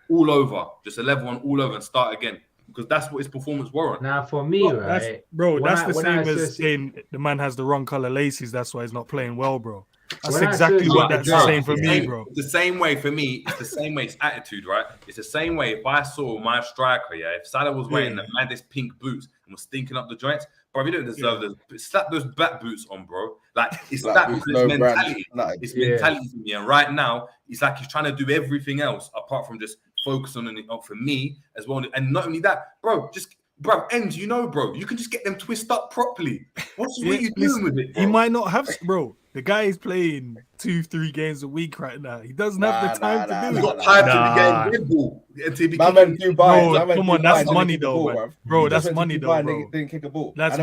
All over, just a level 1 all over, and start again, because that's what his performance warrant. Now, for me, right, that's the same as saying the man has the wrong color laces. That's why he's not playing well, bro. That's exactly what that's saying for me, bro. It's the same way for me. It's the same way. It's attitude, right? It's the same way. If I saw my striker, if Salah was wearing the maddest pink boots and was stinking up the joints, bro, you don't deserve those. Slap those black boots on, bro. Like it's that because it's mentality. It's mentality for me. And right now, it's like he's trying to do everything else apart from just focus on it for me as well. And not only that, bro, ends, bro, you can just get them twist up properly. What are you doing with it, bro? He might not have, bro. The guy is playing 2-3 games a week right now. He doesn't have the time to do it. He's got time to be getting Red Bull. Come on, that's money though, bro. That's money though, bro. Didn't kick a ball. That's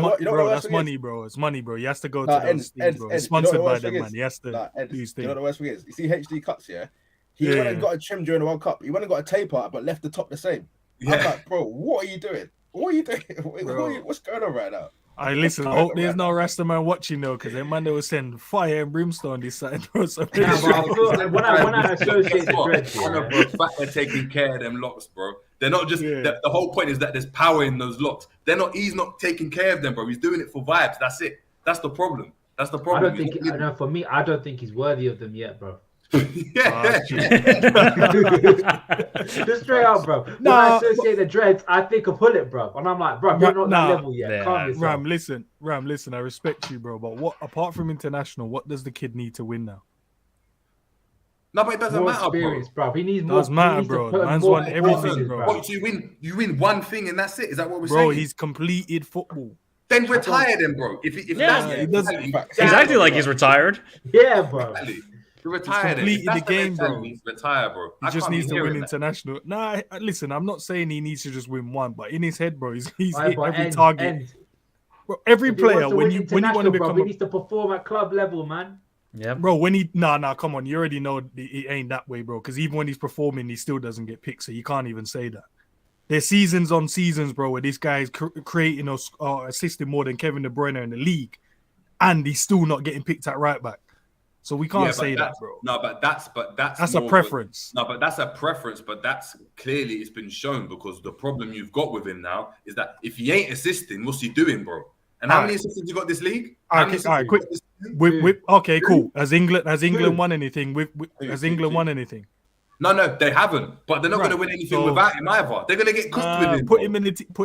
money, bro. It's money, bro. He has to go to those things, bro. He's sponsored by them, man. He has to do his thing. You know the worst thing is? You see HD cuts, yeah? He went and got a trim during the World Cup. He went and got a taper, but left the top the same. I'm like, bro, what are you doing? What's going on right now? I listen. I hope there's no Rasta man watching though, because man they will send fire and brimstone this side, bro. So when I associate the dreads, the fact they're taking care of them locks, bro. They're not just the whole point is that there's power in those locks. He's not taking care of them, bro. He's doing it for vibes. That's it. That's the problem. For me, I don't think he's worthy of them yet, bro. Yeah. Just straight out, bro. When I associate the dreads, I think of Hullet, bro. And I'm like, bro, you're not that level yet. Calm yourself. Ram, listen, I respect you, bro. But what apart from international, what does the kid need to win now? No, but it doesn't matter, experience, bro. He needs more. Does matter, bro. Man's won everything, bro. What do you win? You win one thing and that's it. Is that what we're saying? Bro, he's completed football. Then retire then, bro. If that's he doesn't. He's acting like he's retired. Yeah, bro. Retire. Completed the game, bro. Retire, bro. He just needs to win international. Nah, listen, I'm not saying he needs to just win one, but in his head, bro, he's hit every target. Bro, every player when you want to become, he needs to perform at club level, man. Yeah, bro. Come on, you already know it ain't that way, bro. Because even when he's performing, he still doesn't get picked, so you can't even say that. There's seasons on seasons, bro, where this guy is creating or assisting more than Kevin De Bruyne in the league, and he's still not getting picked at right back. So we can't say that, bro. No, but that's a preference. But that's a preference. But that's clearly it's been shown because the problem you've got with him now is that if he ain't assisting, what's he doing, bro? And how many assists you got this league? All right, quick. Okay, cool. Has England won anything? Has England won anything? No, they haven't. But they're not going to win anything without him either. They're going to get cooked with him. Put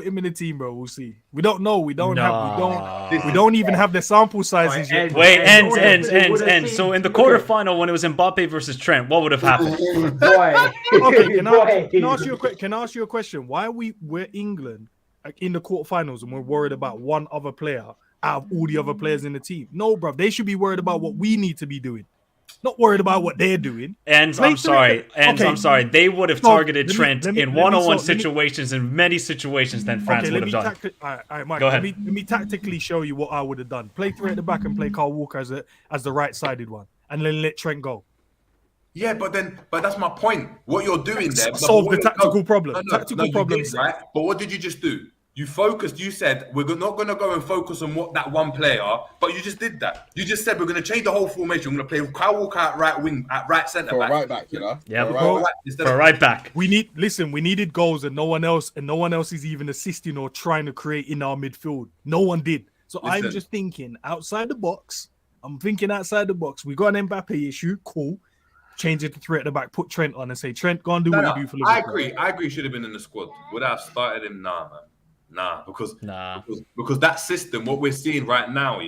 him in the team, bro. We'll see. We don't know. We don't even have the sample sizes yet. Wait, ends. So in the quarterfinal, when it was Mbappe versus Trent, what would have happened? Okay, can I ask you a question? Why we're England in the quarterfinals and we're worried about one other player out of all the other players in the team. No, bro, they should be worried about what we need to be doing, not worried about what they're doing. And I'm sorry, they would have targeted Trent in one-on-one situations in many situations than France would have done. All right, Mike, Go ahead. Let me tactically show you what I would have done. Play 3 at the back and play Kyle Walker as the right-sided one, and then let Trent go. Yeah, but that's my point. What you're doing there solve the tactical problem. Tactical problems, right? But what did you just do? You focused. You said we're not going to go and focus on what that one player. But you just did that. You just said we're going to change the whole formation. We're going to play with Kyle Walker at right wing, at right centre back. Right back, you know. Yeah, for a right back. We needed goals, and no one else is even assisting or trying to create in our midfield. No one did. So I'm just thinking outside the box. I'm thinking outside the box. We got an Mbappe issue. Cool. Change it to 3 at the back, put Trent on and say, Trent, go and do what you do for Liverpool. I agree. Should have been in the squad. Would I have started him? Nah, man. Because that system, what we're seeing right now,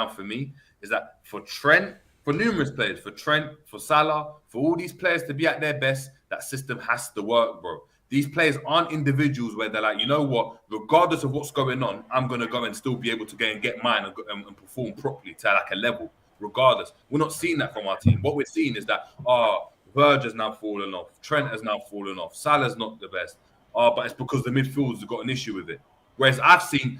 for me, is that for Trent, for numerous players, for Trent, for Salah, for all these players to be at their best, that system has to work, bro. These players aren't individuals where they're like, you know what, regardless of what's going on, I'm going to go and still be able to go and get mine and perform properly to like a level. Regardless, we're not seeing that from our team. What we're seeing is that Verge has now fallen off, Trent has now fallen off, Salah's not the best. But it's because the midfielders have got an issue with it. Whereas I've seen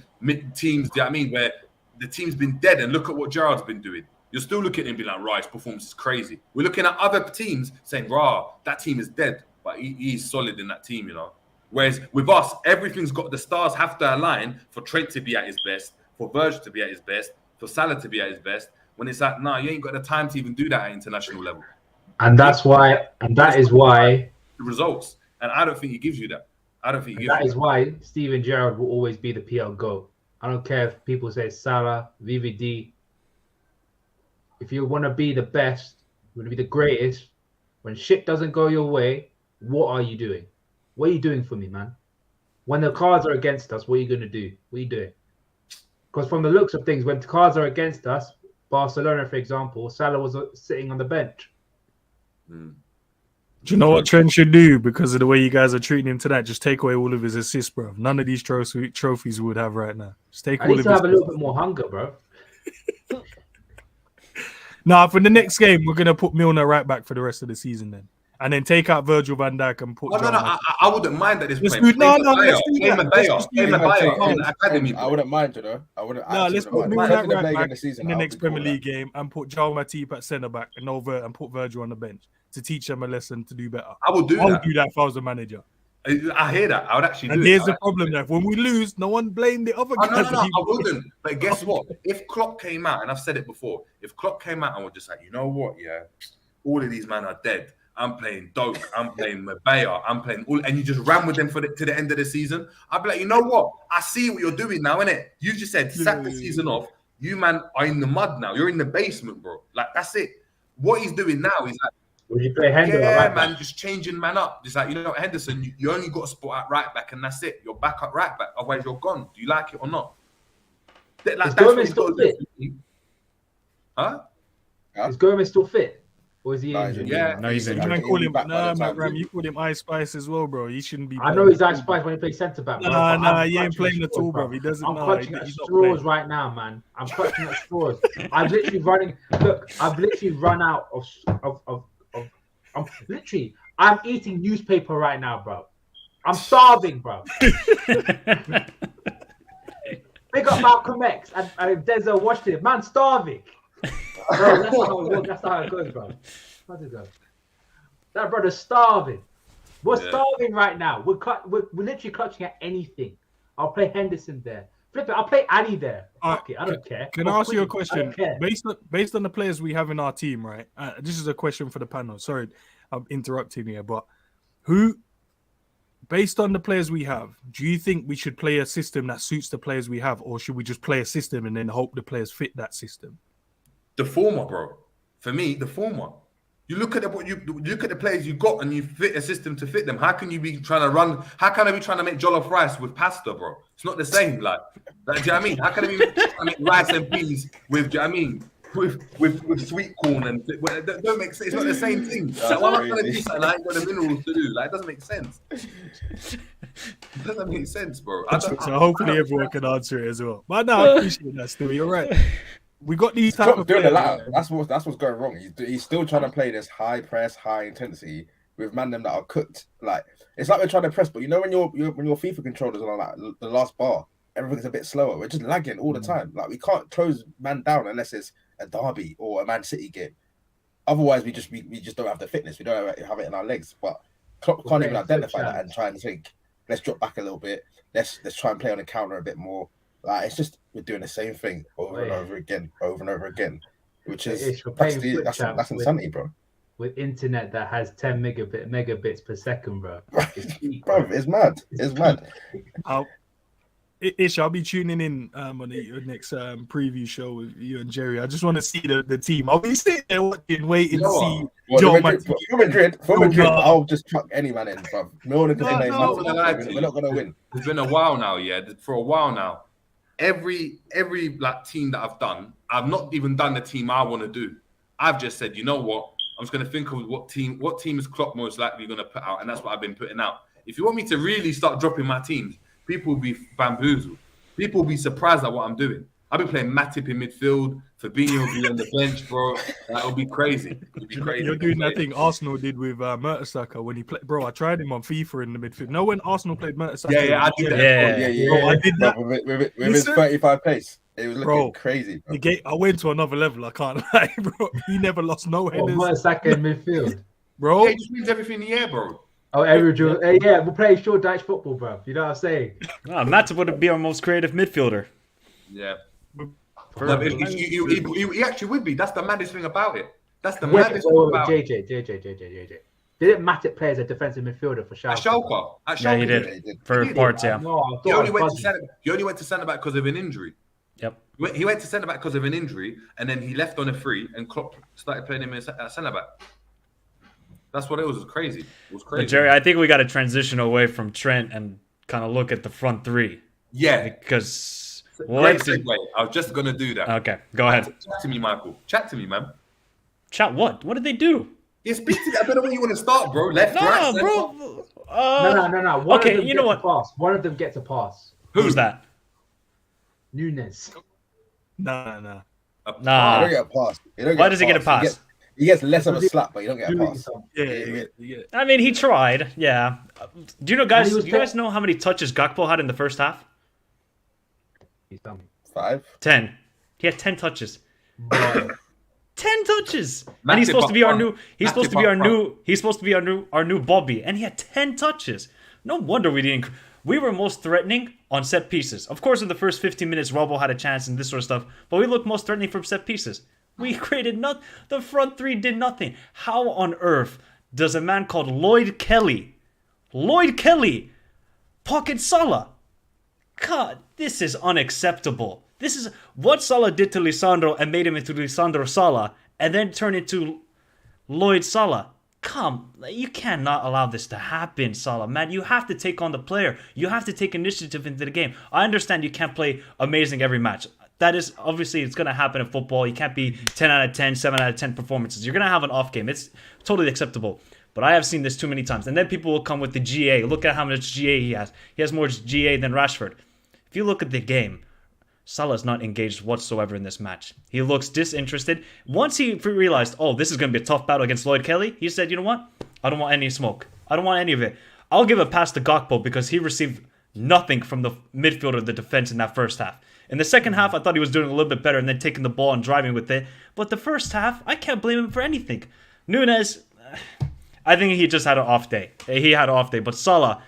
teams, where the team's been dead, and look at what Gerrard's been doing. You're still looking at him and being like, his performance is crazy. We're looking at other teams saying, that team is dead, but he's solid in that team, you know. Whereas with us, the stars have to align for Trent to be at his best, for Verge to be at his best, for Salah to be at his best. When it's like, you ain't got the time to even do that at international level. And that is why the results. And I don't think he gives you that. That is why Steven Gerrard will always be the PL GOAT. I don't care if people say Salah, VVD. If you want to be the best, you want to be the greatest, when shit doesn't go your way, what are you doing? What are you doing for me, man? When the cards are against us, what are you going to do? What are you doing? Because from the looks of things, when the cards are against us, Barcelona, for example, Salah was sitting on the bench. Do you know what Trent should do? Because of the way you guys are treating him tonight, just take away all of his assists, bro. None of these trophies we would have right now. Just take all of his. I need to have a little bit more hunger, bro. Nah, for the next game, we're gonna put Milner right back for the rest of the season, then, and then take out Virgil van Dijk and put. I wouldn't mind that this let's playing. I wouldn't mind, you know. Let's put Milner right back in the next Premier League game and put Joel Matip at centre back and put Virgil on the bench to teach them a lesson to do better. I would do that if I was the manager. I hear that. I would actually do it. And there's the problem there. When we lose, no one blame the other guys. No, I wouldn't. But guess what? If Klopp came out, and I've said it before, if Klopp came out and was just like, you know what, all of these men are dead. I'm playing Doak, I'm playing Mabea, I'm playing all, and you just ran with them to the end of the season, I'd be like, you know what? I see what you're doing now, innit? You just said, sack the season off. You, man, are in the mud now. You're in the basement, bro. Like, that's it. What he's doing now is like, will you play Henderson? Man, just changing man up. It's like, you know, Henderson, you only got a spot at right back, and that's it. You're back at right back. Otherwise, you're gone. Do you like it or not? Is Gomez still fit? Huh? Is Gomez still fit? Or is he injured? Yeah, no, he's injured. You called him Ice Spice as well, bro. He shouldn't be. I know he's Ice Spice when he plays centre back. Nah, he ain't playing at all, bro. He doesn't. I'm clutching at straws right now, man. I'm clutching at straws. I'm literally running. Look, I've literally run out of. I'm eating newspaper right now, bro. I'm starving, bro. Big up Malcolm X and Denzel Washington. Man, starving. Bro, that's how it goes, bro. How's it go? That brother's starving. We're starving right now. We're literally clutching at anything. I'll play Henderson there. Flip it. I'll play Ali there. Fuck it. I don't care. Can I ask you a question? Based on the players we have in our team, right? This is a question for the panel. Sorry, I'm interrupting here, but based on the players we have, do you think we should play a system that suits the players we have, or should we just play a system and then hope the players fit that system? The former, bro. For me, the former. You look at the players you got, and you fit a system to fit them. How can you be trying to run? How can I be trying to make jollof rice with pasta, bro? It's not the same. Like do you know what I mean? How can I be trying to make rice and beans with? Do you know what I mean? with sweet corn and that don't make sense. It's not the same thing. That's Like, why am I trying to crazy. do something I ain't got the minerals to do? Like, it doesn't make sense. It doesn't make sense, bro. So hopefully everyone can answer it as well. But no, I appreciate that still. You're right. We got these type Klopp of doing the players. latter. That's what's going wrong. He's still trying to play this high press, high intensity with them that are cooked. Like it's like we're trying to press, but you know when your FIFA controllers are on like the last bar, everything's a bit slower. We're just lagging all the time. Like we can't close man down unless it's a derby or a Man City game. Otherwise, we just don't have the fitness. We don't have it in our legs. But Klopp can't even identify that and try and think, let's drop back a little bit. Let's try and play on the counter a bit more. Like it's just we're doing the same thing over and over again, which is that's insanity, bro. With internet that has 10 megabits per second, bro. Bro, it's mad. It's mad. Ish, I'll be tuning in on your next preview show with you and Jerry. I just want to see the team. I'll be sitting there watching, waiting to see. For Madrid, I'll just chuck any man in, bro. We're not gonna win. It's been a while now, yeah. For a while now, every like team that I've done, I've not even done the team I want to do. I've just said, you know what? I'm just gonna think of what team is Klopp most likely gonna put out, and that's what I've been putting out. If you want me to really start dropping my teams, people will be bamboozled. People will be surprised at what I'm doing. I've been playing Matip in midfield. Fabinho will be on the bench, bro. It'll be crazy. It'll be crazy. You're doing that thing Arsenal did with Mertesacker when he played. Bro, I tried him on FIFA in the midfield. No, when Arsenal played Mertesacker. Yeah, I did that. Yeah. Bro, I did that with his 35 pace. It was looking crazy. Bro. I went to another level. I can't lie, bro. He never lost no headers. Mertesacker in midfield, bro. He just wins everything in the air, bro. Oh, yeah, we're playing short Dutch football, bro. You know what I'm saying? Matip would be our most creative midfielder. Yeah. He actually would be. That's the maddest thing about it. That's the maddest thing about it. JJ. Didn't Matip play as a defensive midfielder for Schalke? At Schalke. Yeah, he did. For parts, yeah. No, He only went to centre back because of an injury. Yep. He went to centre back because of an injury, and then he left on a free, and Klopp started playing him at centre back. That's what it was. It was crazy. It was crazy. But Jerry, I think we got to transition away from Trent and kind of look at the front three. Yeah. Because great segue. I was just gonna do that. Okay, go ahead. Chat to me, Michael. Chat to me, man. Chat what? What did they do? Yeah, speak to me. I don't know where you want to start, bro. Left, right, center. Bro. No. Okay, you know what? One of them gets a pass. Who's that? Nunes. Nah. You don't get a pass. Why does he get a pass? He gets less of a slap, but you don't get a pass. Yeah. I mean, he tried. Yeah. Do you guys know how many touches Gakpo had in the first half? 5. 10. He had 10 touches. 10 touches. And Matip he's supposed to be our up new. front. He's Matip supposed to be up our front. new. He's supposed to be our new Bobby, and he had 10 touches. No wonder we didn't. We were most threatening on set pieces. Of course, in the first 15 minutes, Robbo had a chance and this sort of stuff, but we looked most threatening from set pieces. We created nothing. The front three did nothing. How on earth does a man called Lloyd Kelly, pocket Salah? God, this is unacceptable. This is what Salah did to Lisandro and made him into Lisandro Salah, and then turned into Lloyd Salah. You cannot allow this to happen, Salah, man. You have to take on the player. You have to take initiative into the game. I understand you can't play amazing every match. That is, obviously, it's going to happen in football. You can't be 10 out of 10, 7 out of 10 performances. You're going to have an off game. It's totally acceptable. But I have seen this too many times. And then people will come with the GA. Look at how much GA he has. He has more GA than Rashford. If you look at the game, Salah's not engaged whatsoever in this match. He looks disinterested. Once he realized, this is going to be a tough battle against Lloyd Kelly, he said, you know what? I don't want any smoke. I don't want any of it. I'll give a pass to Gakpo because he received nothing from the midfielder, the defense in that first half. In the second half, I thought he was doing a little bit better and then taking the ball and driving with it. But the first half, I can't blame him for anything. Nunes, I think he just had an off day. He had an off day. But Salah,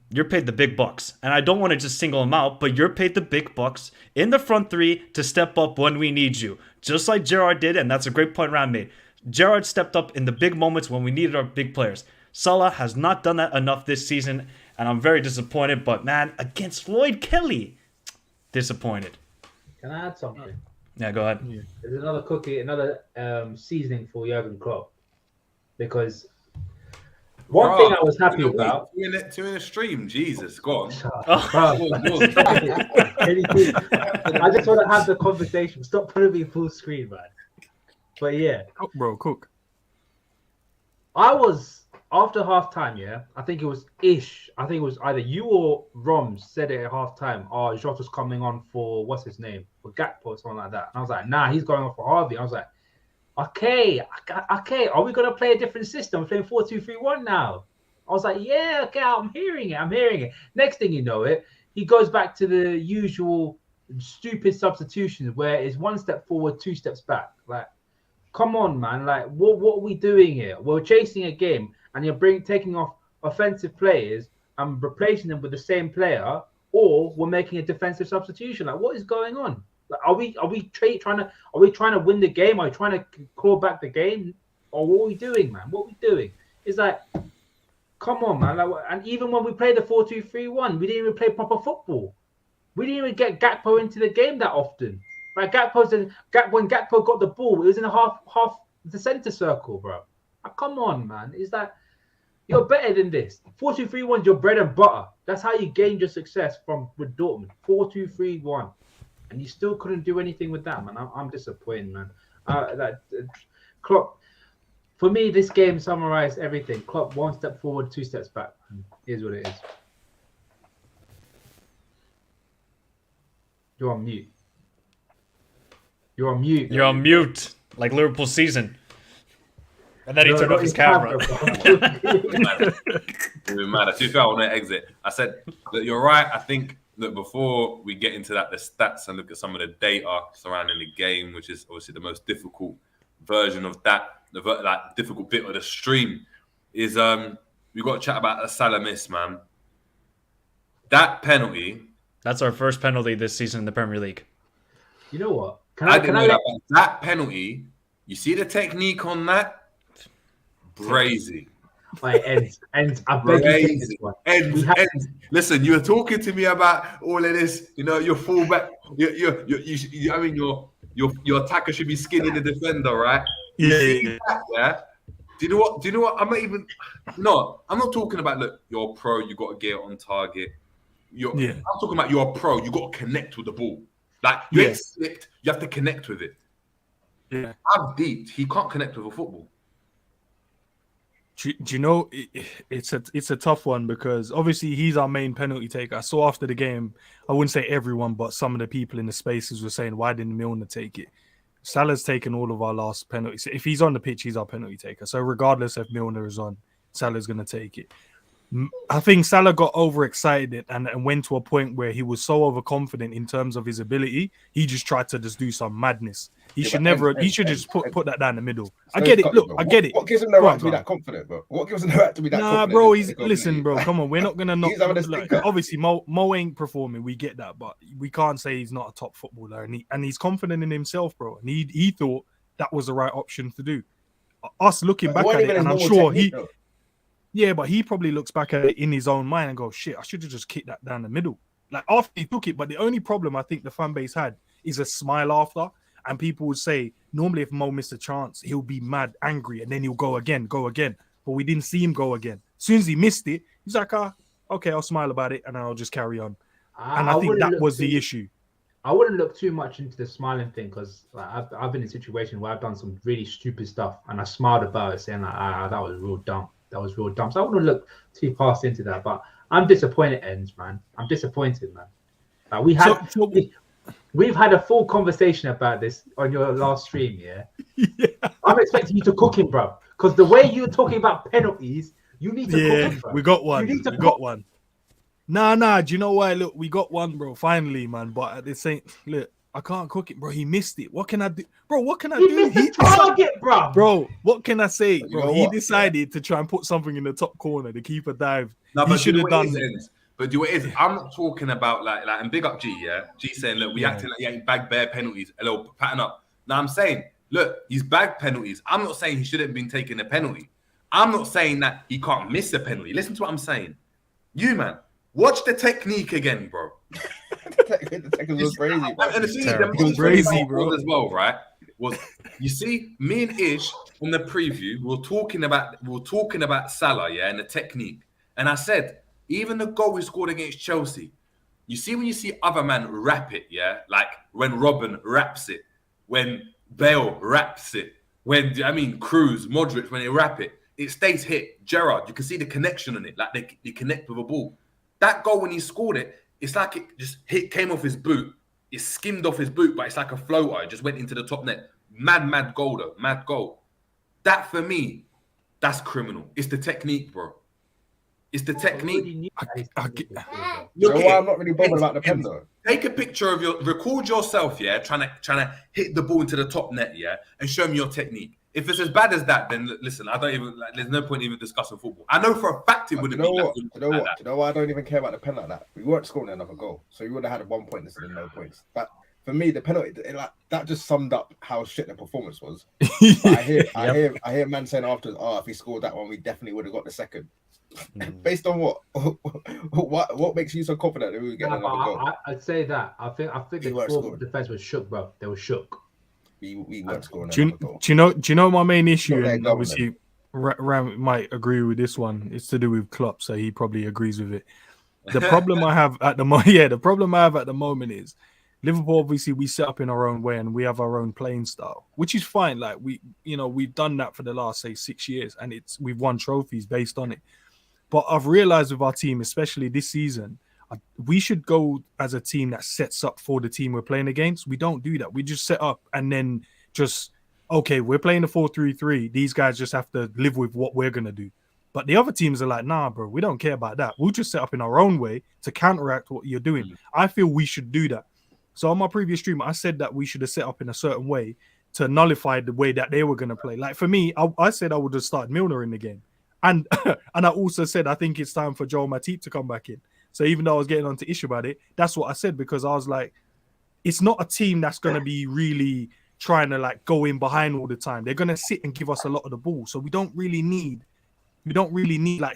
you're paid the big bucks. And I don't want to just single him out, but you're paid the big bucks in the front three to step up when we need you. Just like Gerrard did, and that's a great point Ram made. Gerrard stepped up in the big moments when we needed our big players. Salah has not done that enough this season, and I'm very disappointed. But, man, against Lloyd Kelly, disappointed. Can I add something? Yeah, go ahead. There's another seasoning for Jurgen Klopp. Because one thing I was happy about... Two in a stream, Jesus, go on. I just want to have the conversation. Stop putting me full screen, man. But yeah, Bro, cook. I was after halftime. Yeah, I think it was Ish. I think it was either you or Romz said it at halftime. Oh, Jota's coming on for what's his name, for Gakpo or something like that. And I was like, nah, he's going on for Harvey. I was like, okay. Are we gonna play a different system? We're playing 4-2-3-1 now. I was like, yeah, okay, I'm hearing it. Next thing you know, he goes back to the usual stupid substitutions where it's one step forward, 2 steps back. Like, come on, man. Like, what are we doing here? We're chasing a game and you're taking off offensive players and replacing them with the same player, or we're making a defensive substitution. Like, what is going on? Like, are we trying to win the game? Are we trying to claw back the game? Or what are we doing, man? What are we doing? It's like, come on, man. Like, and even when we played the 4-2-3-1, we didn't even play proper football. We didn't even get Gakpo into the game that often. Like, when Gakpo got the ball, it was in a half the center circle, bro. Like, come on, man. It's that you're better than this. 4-2-3-1 is your bread and butter. That's how you gained your success with Dortmund. 4-2-3-1. And you still couldn't do anything with that, man. I'm disappointed, man. Klopp, for me, this game summarized everything. Klopp, 1 step forward, 2 steps back. Here's what it is. You're on mute. You're on mute, like Liverpool season. And then he turned off his camera. Even mad. To be fair, I want to exit. I said that you're right. I think that before we get into that, the stats and look at some of the data surrounding the game, which is obviously the most difficult version of that, that difficult bit of the stream, is we got to chat about a Salah miss, man. That penalty. That's our first penalty this season in the Premier League. You know what? That penalty, you see the technique on that? Brazy. Ends. I beg you take this one. Ends. Listen, you were talking to me about all of this. You know, your fullback. Your attacker should be skinning the defender, right? Yeah. Yeah. Do you know what? I'm not talking about. Look, you're a pro. You got to get on target. I'm talking about you're a pro. You got to connect with the ball. Like you ain't slipped. You have to connect with it. Yeah. I'm deep. He can't connect with a football. Do you know it's a tough one because obviously he's our main penalty taker. I saw after the game, I wouldn't say everyone, but some of the people in the spaces were saying, why didn't Milner take it? Salah's taken all of our last penalties. If he's on the pitch, he's our penalty taker. So regardless if Milner is on, Salah's going to take it. I think Salah got overexcited and went to a point where he was so overconfident in terms of his ability. He just tried to just do some madness. He should just put that down the middle. I get it. Look, I get it. What gives him the right to be that confident, bro? What gives him the right to be that confident? Nah, bro. Listen, bro. Come on, we're not gonna knock. Obviously, Mo ain't performing. We get that, but we can't say he's not a top footballer, and he's confident in himself, bro. And he thought that was the right option to do. Us looking back at it, and I'm sure yeah, but he probably looks back at it in his own mind and goes, shit, I should have just kicked that down the middle. Like, after he took it, but the only problem I think the fan base had is a smile after. And people would say, normally if Mo missed a chance, he'll be mad, angry, and then he'll go again. But we didn't see him go again. As soon as he missed it, he's like, okay, I'll smile about it, and I'll just carry on. And I think that was the issue. I wouldn't look too much into the smiling thing because I've been in a situation where I've done some really stupid stuff, and I smiled about it, saying, like, that was real dumb. So I wouldn't look too past into that, but I'm disappointed, Ends, man. I'm disappointed, man. We've had a full conversation about this on your last stream, yeah? I'm expecting you to cook him, bro, because the way you're talking about penalties, you need to cook him, bro. We got one. We got one. Nah. Do you know why? Look, we got one, bro. Finally, man. But at the same, look, I can't cook it, bro. He missed it. What can I do, bro? What can I do? He missed the target, bro. Bro, what can I say, bro? He decided to try and put something in the top corner. The keeper dived. He should have done it. But do it is. I'm not talking about like and big up G, yeah. G saying, look, we acting like he ain't bagged bare penalties. A little pattern up. Now I'm saying, look, he's bagged penalties. I'm not saying he shouldn't have been taking a penalty. I'm not saying that he can't miss a penalty. Listen to what I'm saying. You man, watch the technique again, bro. The technique was crazy, bro. And the thing is, crazy, bro, as well, right? Was you see, me and Ish on the preview, we were talking about Salah, yeah, and the technique. And I said, even the goal he scored against Chelsea, You see when you see other man rap it, yeah? Like when Robin raps it, when Bale raps it, when, Cruz, Modric, when they rap it, it stays hit. Gerrard, you can see the connection on it. Like they connect with a ball. That goal when he scored it, it's like it just came off his boot. It skimmed off his boot, but it's like a floater. It just went into the top net. Mad goal though. Mad goal. That for me, that's criminal. It's the technique, bro. It's the technique. You know why I'm not really bothered about the pen though? Take a picture of record yourself, yeah, trying to hit the ball into the top net, yeah, and show me your technique. If it's as bad as that, then listen, I don't even there's no point even discussing football. I know for a fact it wouldn't be. You know why I don't even care about the pen like that? We weren't scoring another goal, so we would have had 1 point instead of no points. But for me, the penalty that just summed up how shit the performance was. I hear man saying afterwards, if he scored that one, we definitely would have got the second. Based on what? What makes you so confident that we would get another goal? I'd say that. I think the defense was shook, bro. They were shook. We weren't scoring. Do you know my main issue? And obviously, Ram might agree with this one. It's to do with Klopp, so he probably agrees with it. The problem I have at the moment is Liverpool. Obviously, we set up in our own way and we have our own playing style, which is fine. Like we've done that for the last 6 years, and we've won trophies based on it. But I've realized with our team, especially this season, we should go as a team that sets up for the team we're playing against. We don't do that. We just set up and then we're playing a 4-3-3. These guys just have to live with what we're going to do. But the other teams are like, nah, bro, we don't care about that. We'll just set up in our own way to counteract what you're doing. I feel we should do that. So on my previous stream, I said that we should have set up in a certain way to nullify the way that they were going to play. Like for me, I said I would have started Milner in the game. And I also said I think it's time for Joel Matip to come back in. So even though I was getting onto issue about it, that's what I said, because I was like, it's not a team that's going to be really trying to go in behind all the time. They're going to sit and give us a lot of the ball. So we don't really need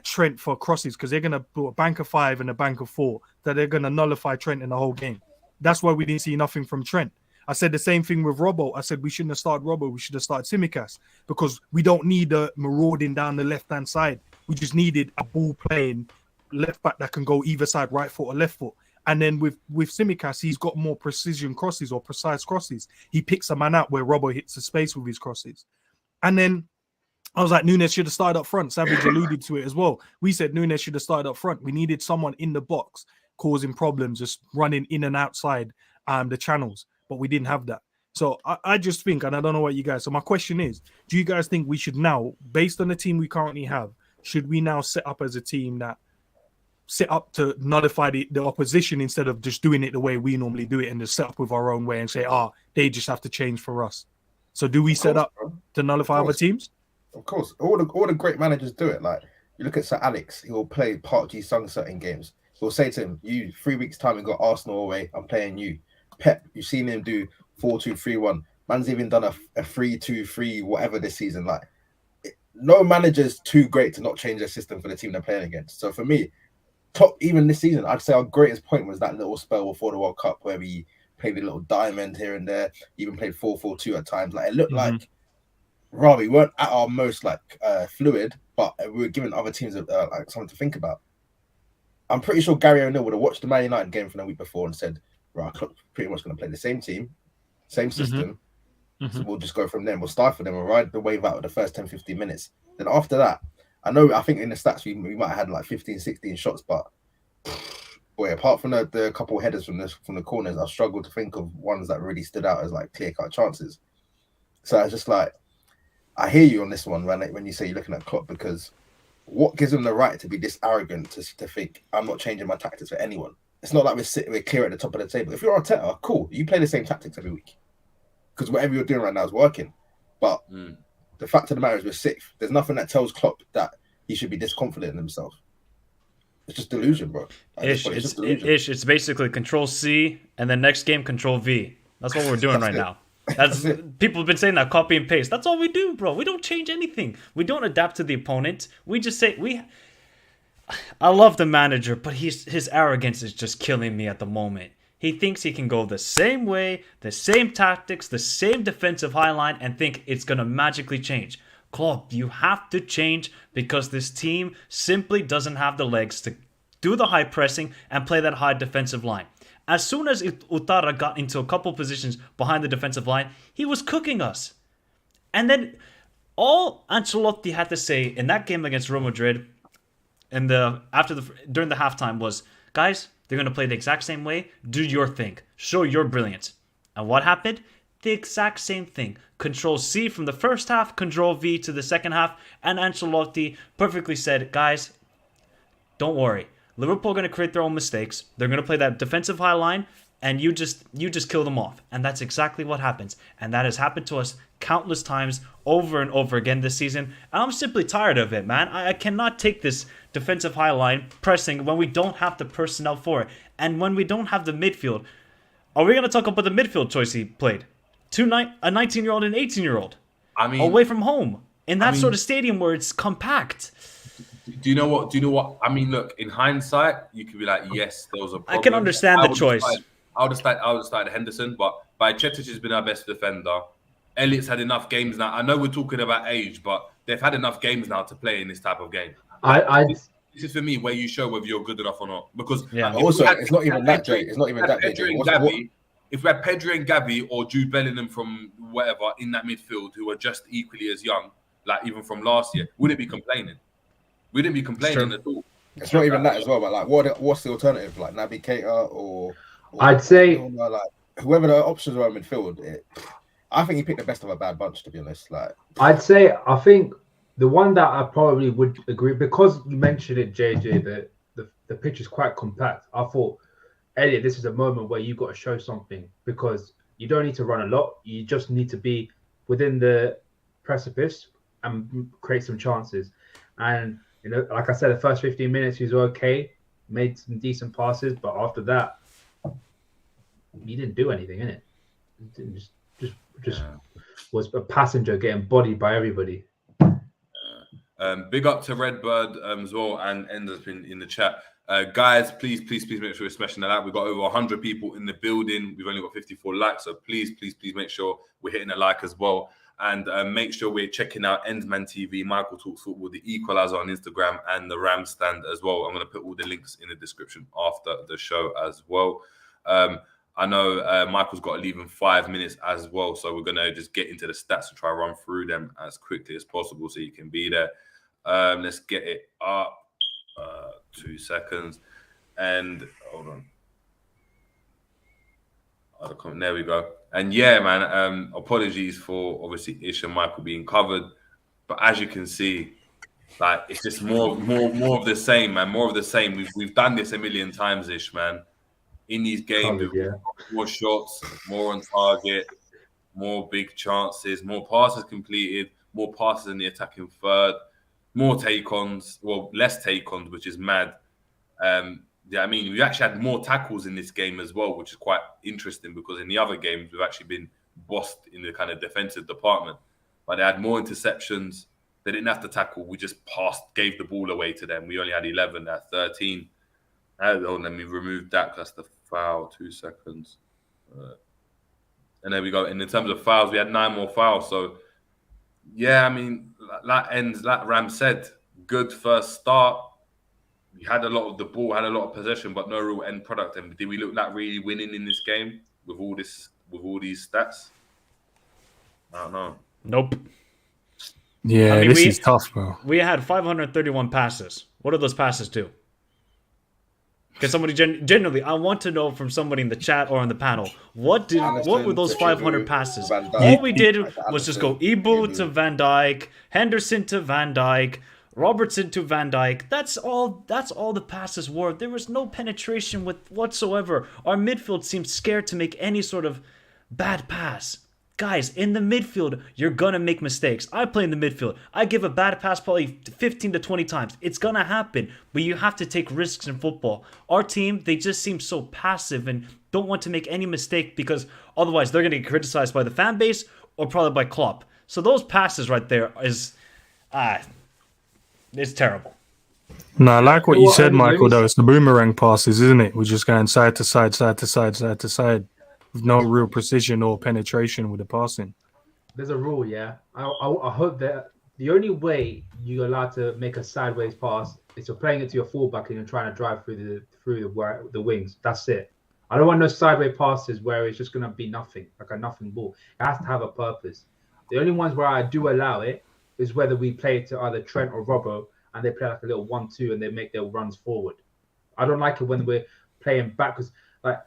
Trent for crosses, because they're going to put a bank of 5 and a bank of 4 that they're going to nullify Trent in the whole game. That's why we didn't see nothing from Trent. I said the same thing with Robbo. I said we shouldn't have started Robbo. We should have started Tsimikas, because we don't need a marauding down the left-hand side. We just needed a ball-playing left back that can go either side, right foot or left foot. And then with Tsimikas, he's got more precision crosses or precise crosses. He picks a man out where Robbo hits the space with his crosses. And then I was like, Nunes should have started up front. Savage alluded to it as well. We said Nunes should have started up front. We needed someone in the box causing problems, just running in and outside the channels. But we didn't have that. So I just think, and I don't know what you guys, so my question is, do you guys think we should now, based on the team we currently have, should we now set up as a team that set up to nullify the opposition instead of just doing it the way we normally do it and just set up with our own way and say, they just have to change for us? So do we set up to nullify other teams? Of course. All the great managers do it. Like, you look at Sir Alex, he will play Park Ji-sung certain games. He'll say to him, 3 weeks' time, we got Arsenal away, I'm playing you. Pep, you've seen him do 4-2-3-1. Man's even done a 3-2-3 whatever this season. Like, no manager's too great to not change their system for the team they're playing against. So for me, even this season, I'd say our greatest point was that little spell before the World Cup where we played a little diamond here and there, even played 4-4-2 at times. Like, it looked like, we weren't at our most fluid, but we were giving other teams something to think about. I'm pretty sure Gary O'Neill would have watched the Man United game from the week before and said, right, pretty much going to play the same team, same system. So we'll just go from there. We'll stifle them and ride the wave out of the first 10-15 minutes. Then after that, I think in the stats we might have had 15, 16 shots, but boy, apart from the couple headers from the corners, I've struggled to think of ones that really stood out as clear-cut chances. So it's just I hear you on this one when you say you're looking at Klopp, because what gives him the right to be this arrogant to think I'm not changing my tactics for anyone? It's not like we're clear at the top of the table. If you're Arteta, cool, you play the same tactics every week because whatever you're doing right now is working. But the fact of the matter is we're sixth. There's nothing that tells Klopp that he should be this confident in himself. It's just delusion, bro. It's basically Control C and then next game Control V. That's what we're doing right now. That's people have been saying that, copy and paste. That's all we do, bro. We don't change anything. We don't adapt to the opponent. We just say I love the manager, but his arrogance is just killing me at the moment. He thinks he can go the same way, the same tactics, the same defensive high line, and think it's going to magically change. Klopp, you have to change because this team simply doesn't have the legs to do the high pressing, and play that high defensive line. As soon as Utara got into a couple positions behind the defensive line, he was cooking us. And then all Ancelotti had to say in that game against Real Madrid during the halftime was, guys, they're going to play the exact same way. Do your thing. Show your brilliance. And what happened? The exact same thing. Control C from the first half, Control V to the second half, and Ancelotti perfectly said, guys, don't worry. Liverpool are going to create their own mistakes. They're going to play that defensive high line, and you just kill them off. And that's exactly what happens. And that has happened to us countless times over and over again this season. And I'm simply tired of it, man. I cannot take this defensive high line pressing when we don't have the personnel for it. And when we don't have the midfield. Are we going to talk about the midfield choice he played? A 19-year-old and 18-year-old. I mean, away from home. In that sort of stadium where it's compact. Do you know what? I mean, look, in hindsight, you could be like, yes, there was a problem. I can understand the choice. I would have started Henderson, but Cetic has been our best defender. Elliott's had enough games now. I know we're talking about age, but they've had enough games now to play in this type of game. This is for me where you show whether you're good enough or not. Because also, it's not even that great. It's not even that great. If we had Pedro and Gavi or Jude Bellingham from whatever in that midfield who are just equally as young, like even from last year, wouldn't be complaining. We didn't be complaining at all. It's not even that as well, but like, what's the alternative? Like Naby Keita or I'd say like whoever the options were in midfield. I think he picked the best of a bad bunch, to be honest. Like, I think the one that I probably would agree, because you mentioned it, JJ, that the pitch is quite compact. I thought, Elliot, this is a moment where you've got to show something, because you don't need to run a lot. You just need to be within the precipice and create some chances. And like I said, the first 15 minutes he was okay, made some decent passes, but after that, he didn't do anything in it. Just was a passenger getting bodied by everybody. Big up to Redbird as well, and Ender's been in the chat. Guys, please make sure you're smashing that out. We've got over 100 people in the building. We've only got 54 likes, so please make sure we're hitting a like as well. And make sure we're checking out Endsman TV, Michael Talks Football, the Equalizer on Instagram, and the Ram Stand as well. I'm going to put all the links in the description after the show as well. I know Michael's got to leave in 5 minutes as well, so we're going to just get into the stats and try to run through them as quickly as possible so you can be there. Let's get it up. 2 seconds. And hold on. There we go. And yeah, man, apologies for obviously Ish and Michael being covered. But as you can see, like, it's just more of the same, man. More of the same. We've done this a million times, Ish, man. In these games, we've got more shots, more on target, more big chances, more passes completed, more passes in the attacking third, more take-ons, well, less take-ons, which is mad. Yeah, I mean, we actually had more tackles in this game as well, which is quite interesting because in the other games, we've actually been bossed in the kind of defensive department. But they had more interceptions. They didn't have to tackle. We just gave the ball away to them. We only had 11, they had 13. Let me remove that because that's the foul. 2 seconds. And there we go. And in terms of fouls, we had 9 more fouls. So, yeah, I mean, like Ram said, good first start. We had a lot of the ball, had a lot of possession, but no real end product. And did we look like really winning in this game with all these stats? I don't know. Nope. Yeah, I mean, this is tough, bro. We had 531 passes. What do those passes do? Because somebody genuinely, I want to know from somebody in the chat or on the panel, what were those 500 passes? All we did was just go Ibu to Van Dijk, Henderson to Van Dijk, Robertson to Van Dijk. That's all the passes were. There was no penetration whatsoever. Our midfield seemed scared to make any sort of bad pass. Guys, in the midfield, you're going to make mistakes. I play in the midfield. I give a bad pass probably 15 to 20 times. It's going to happen, but you have to take risks in football. Our team, they just seem so passive and don't want to make any mistake because otherwise they're going to get criticized by the fan base or probably by Klopp. So those passes right there it's terrible. No, I like what you said, Michael, though. It's the boomerang passes, isn't it? We're just going side to side, side to side, side to side. With no real precision or penetration with the passing. There's a rule, yeah. I hope that the only way you're allowed to make a sideways pass. If you're playing it to your fullback and you're trying to drive through the wings, that's it. I don't want no sideways passes where it's just gonna be nothing, like a nothing ball. It has to have a purpose. The only ones where I do allow it is whether we play it to either Trent or Robbo and they play like a little 1-2 and they make their runs forward. I don't like it when we're playing back because, like,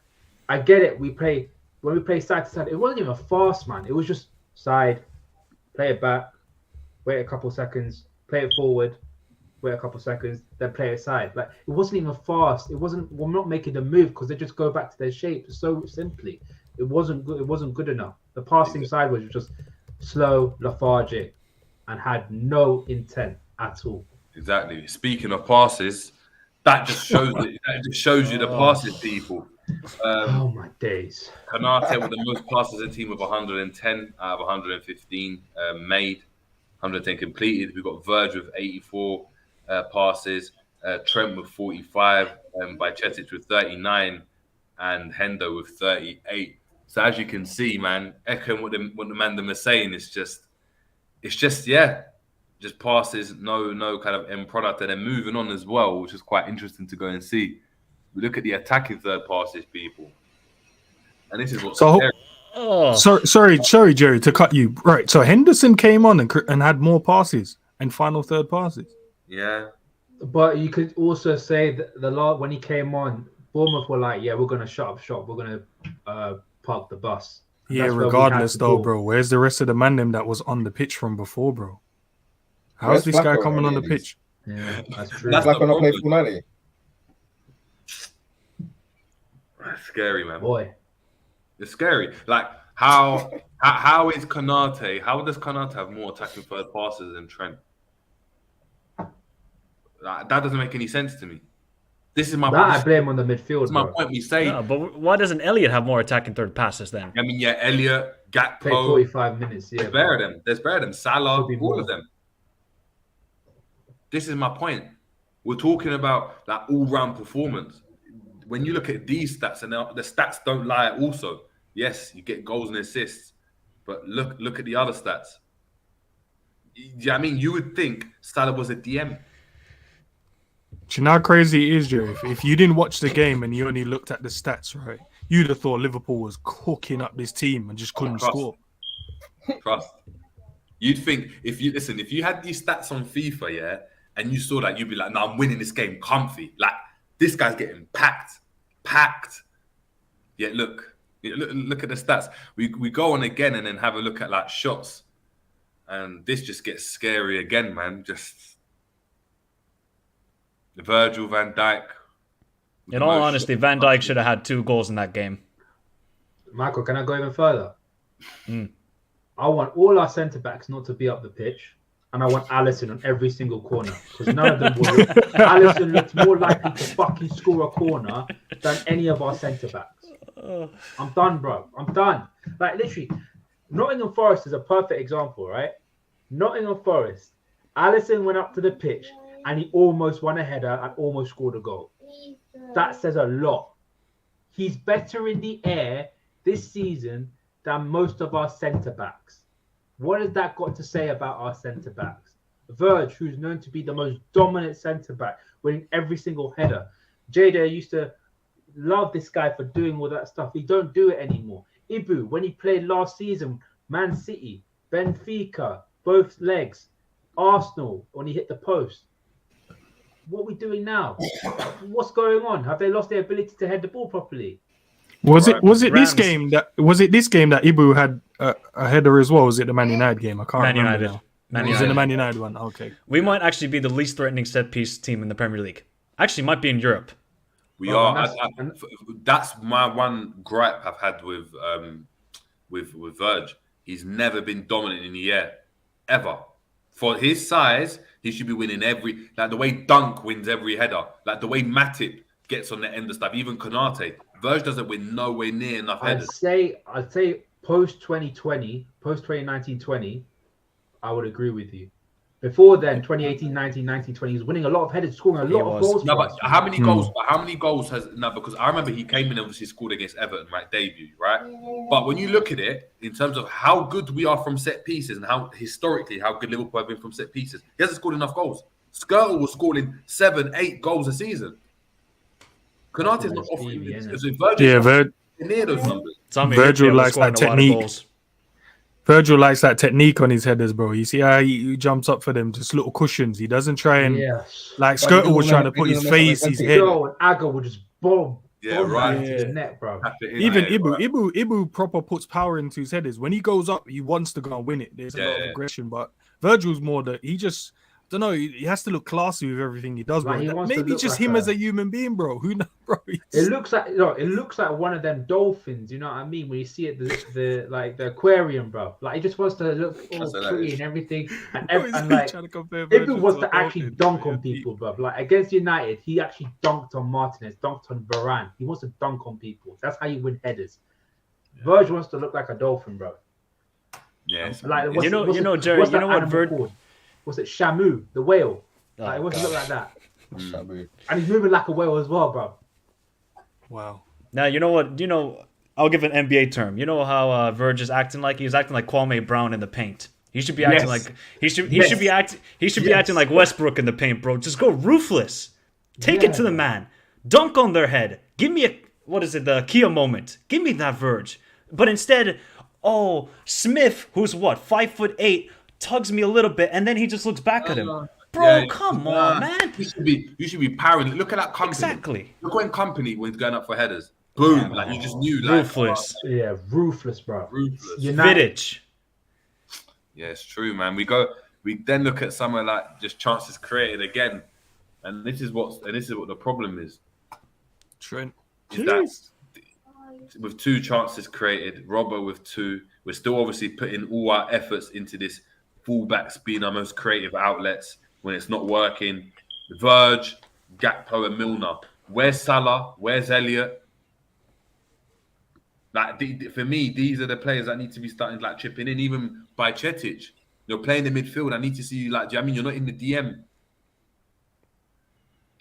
I get it. When we play side to side, it wasn't even fast, man. It was just side, play it back, wait a couple seconds, play it forward, wait a couple seconds, then play it side. Like, it wasn't even fast. We're not making the move because they just go back to their shape so simply. It wasn't good. It wasn't good enough. The passing side was just slow, lethargic, and had no intent at all. Exactly. Speaking of passes, that just shows you the passes, people. Oh my days! Konate with the most passes in a team of 110 out of 115 made, 110 completed. We've got Verge with 84 passes, Trent with 45, Bajcetic with 39, and Hendo with 38. So as you can see, man, echoing what the man them is saying, it's just passes, no kind of end product, and then moving on as well, which is quite interesting to go and see. We look at the attacking third passes, people, and this is what's scary. Sorry, Jerry, to cut you. Right, so Henderson came on and had more passes and final third passes. Yeah, but you could also say that when he came on, Bournemouth were like, "Yeah, we're going to shut up shop. We're going to park the bus." And yeah, regardless though, bro. Where's the rest of the man them that was on the pitch from before, bro? How's this guy coming on the pitch? Yeah, that's true. That's like when I play full 90. That's scary, man. Boy, it's scary. Like how is Konate? How does Konate have more attacking third passes than Trent? Like, that doesn't make any sense to me. This is my. I blame on the midfield. That's my point. We say, but why doesn't Elliott have more attacking third passes then? I mean, yeah, Elliott, Gakpo, played 45 minutes. Yeah, there's better than Salah, all of them. This is my point. We're talking about that all-round performance. When you look at these stats, and the stats don't lie also. Yes, you get goals and assists, but look at the other stats. Yeah, I mean, you would think Salah was a DM. Do you know how crazy it is, Jerry? If you didn't watch the game and you only looked at the stats, right, you'd have thought Liverpool was cooking up this team and just couldn't score. Trust. You'd think if you had these stats on FIFA, yeah, and you saw that, you'd be like, "No, I'm winning this game comfy." Like, this guy's getting packed. Yeah, look at the stats. We go on again and then have a look at like shots, and this just gets scary again, man. Just Virgil, Van Dijk. In all honesty, Van Dijk should have had 2 goals in that game. Michael, can I go even further? I want all our centre backs not to be up the pitch, and I want Alisson on every single corner because none of them will. Alisson looks more likely to fucking score a corner than any of our centre backs. I'm done, bro. I'm done. Like, literally, Nottingham Forest is a perfect example, right? Nottingham Forest, Alisson went up to the pitch and he almost won a header and almost scored a goal. That says a lot. He's better in the air this season than most of our centre backs. What has that got to say about our centre backs? Verge, who's known to be the most dominant centre back, winning every single header. Jada used to love this guy for doing all that stuff. He don't do it anymore. Ibu, when he played last season, Man City, Benfica, both legs, Arsenal, when he hit the post. What are we doing now? What's going on? Have they lost their ability to head the ball properly? Was it this game that Ibu had a header as well? Was it the Man United game? I can't remember now. Was it the Man United one? Okay. We might actually be the least threatening set piece team in the Premier League. Actually, might be in Europe. We are. That's my one gripe I've had with Verge. He's never been dominant in the air, ever. For his size, he should be winning the way Dunk wins every header, like the way Matip gets on the end of stuff. Even Konate, Verge doesn't win nowhere near enough headers. I'd say post 2020, post 2019-20, I would agree with you. Before then, 2018, 19, 19, 20, he was winning a lot of headers, scoring a lot of goals. No, for but us. how many goals? How many goals has no? Because I remember he came in and obviously scored against Everton, right? Debut, right? But when you look at it in terms of how good we are from set pieces and how historically how good Liverpool have been from set pieces, he hasn't scored enough goals. Skirtle was scoring 7, 8 goals a season. Konate's not offering near those numbers. Virgil likes that technique. Virgil likes that technique on his headers, bro. You see how he jumps up for them, just little cushions. He doesn't try and like Skirtle was trying to put his face, his head. Skirtle and Aga would just bomb right into the net, bro. Even Ibu proper puts power into his headers. When he goes up, he wants to go and win it. There's a lot of aggression, but Virgil's more that he just. I don't know. He has to look classy with everything he does, bro. Maybe just him as a human being, bro. Who knows, bro? It looks like one of them dolphins. You know what I mean? When you see it, the aquarium, bro. Like he just wants to look all pretty and everything, and like if it was to actually dunk on people, bro. Like against United, he actually dunked on Martinez, dunked on Varane. He wants to dunk on people. That's how you win headers. Virgil wants to look like a dolphin, bro. Yes. Like Jerry. You know what Virgil. Was it Shamu, the whale? Like, it wasn't look like that. Shamu. And he's moving like a whale as well, bro. Wow. Now you know what? I'll give an NBA term. You know how Verge is acting like? He was acting like Kwame Brown in the paint. He should be acting like he should be acting like Westbrook in the paint, bro. Just go ruthless. Take it to the man. Dunk on their head. Give me the Kia moment. Give me that Verge. But instead, Smith, who's what, 5'8", tugs me a little bit, and then he just looks back at him. Bro, come on, man. You should be powering. Look at that company. Exactly. Look when company was going up for headers. Boom. Like you just knew. Like, ruthless. Ruthless, bro. Ruthless. Vidic. Yeah, it's true, man. We then look at some of like just chances created again. And this is what the problem is. Trent. Is that with 2 chances created, Robbo with 2, we're still obviously putting all our efforts into this fullbacks being our most creative outlets when it's not working. Verge, Gakpo, and Milner. Where's Salah? Where's Elliott? Like for me, these are the players that need to be starting like chipping in. Even by Cetic, you're playing the midfield. I need to see you like. Do you know what I mean you're not in the DM?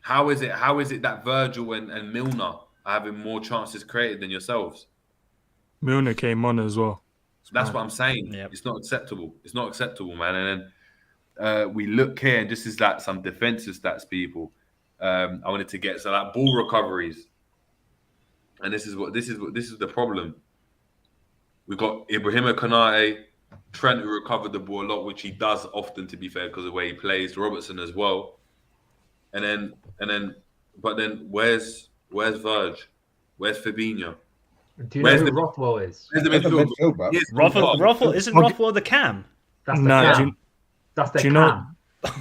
How is it that Virgil and Milner are having more chances created than yourselves? Milner came on as well. That's what I'm saying. Yep. It's not acceptable. It's not acceptable, man. And then we look here, and this is like some defensive stats, people. I wanted to get like ball recoveries, and this is the problem. We've got Ibrahima Konate, Trent who recovered the ball a lot, which he does often, to be fair, because of the way he plays. Robertson as well, but then where's Verge? Where's Fabinho? Do you know who Rothwell is? Where's the midfield, bro? Rothwell isn't Rothwell the cam? That's the cam. That's the cam.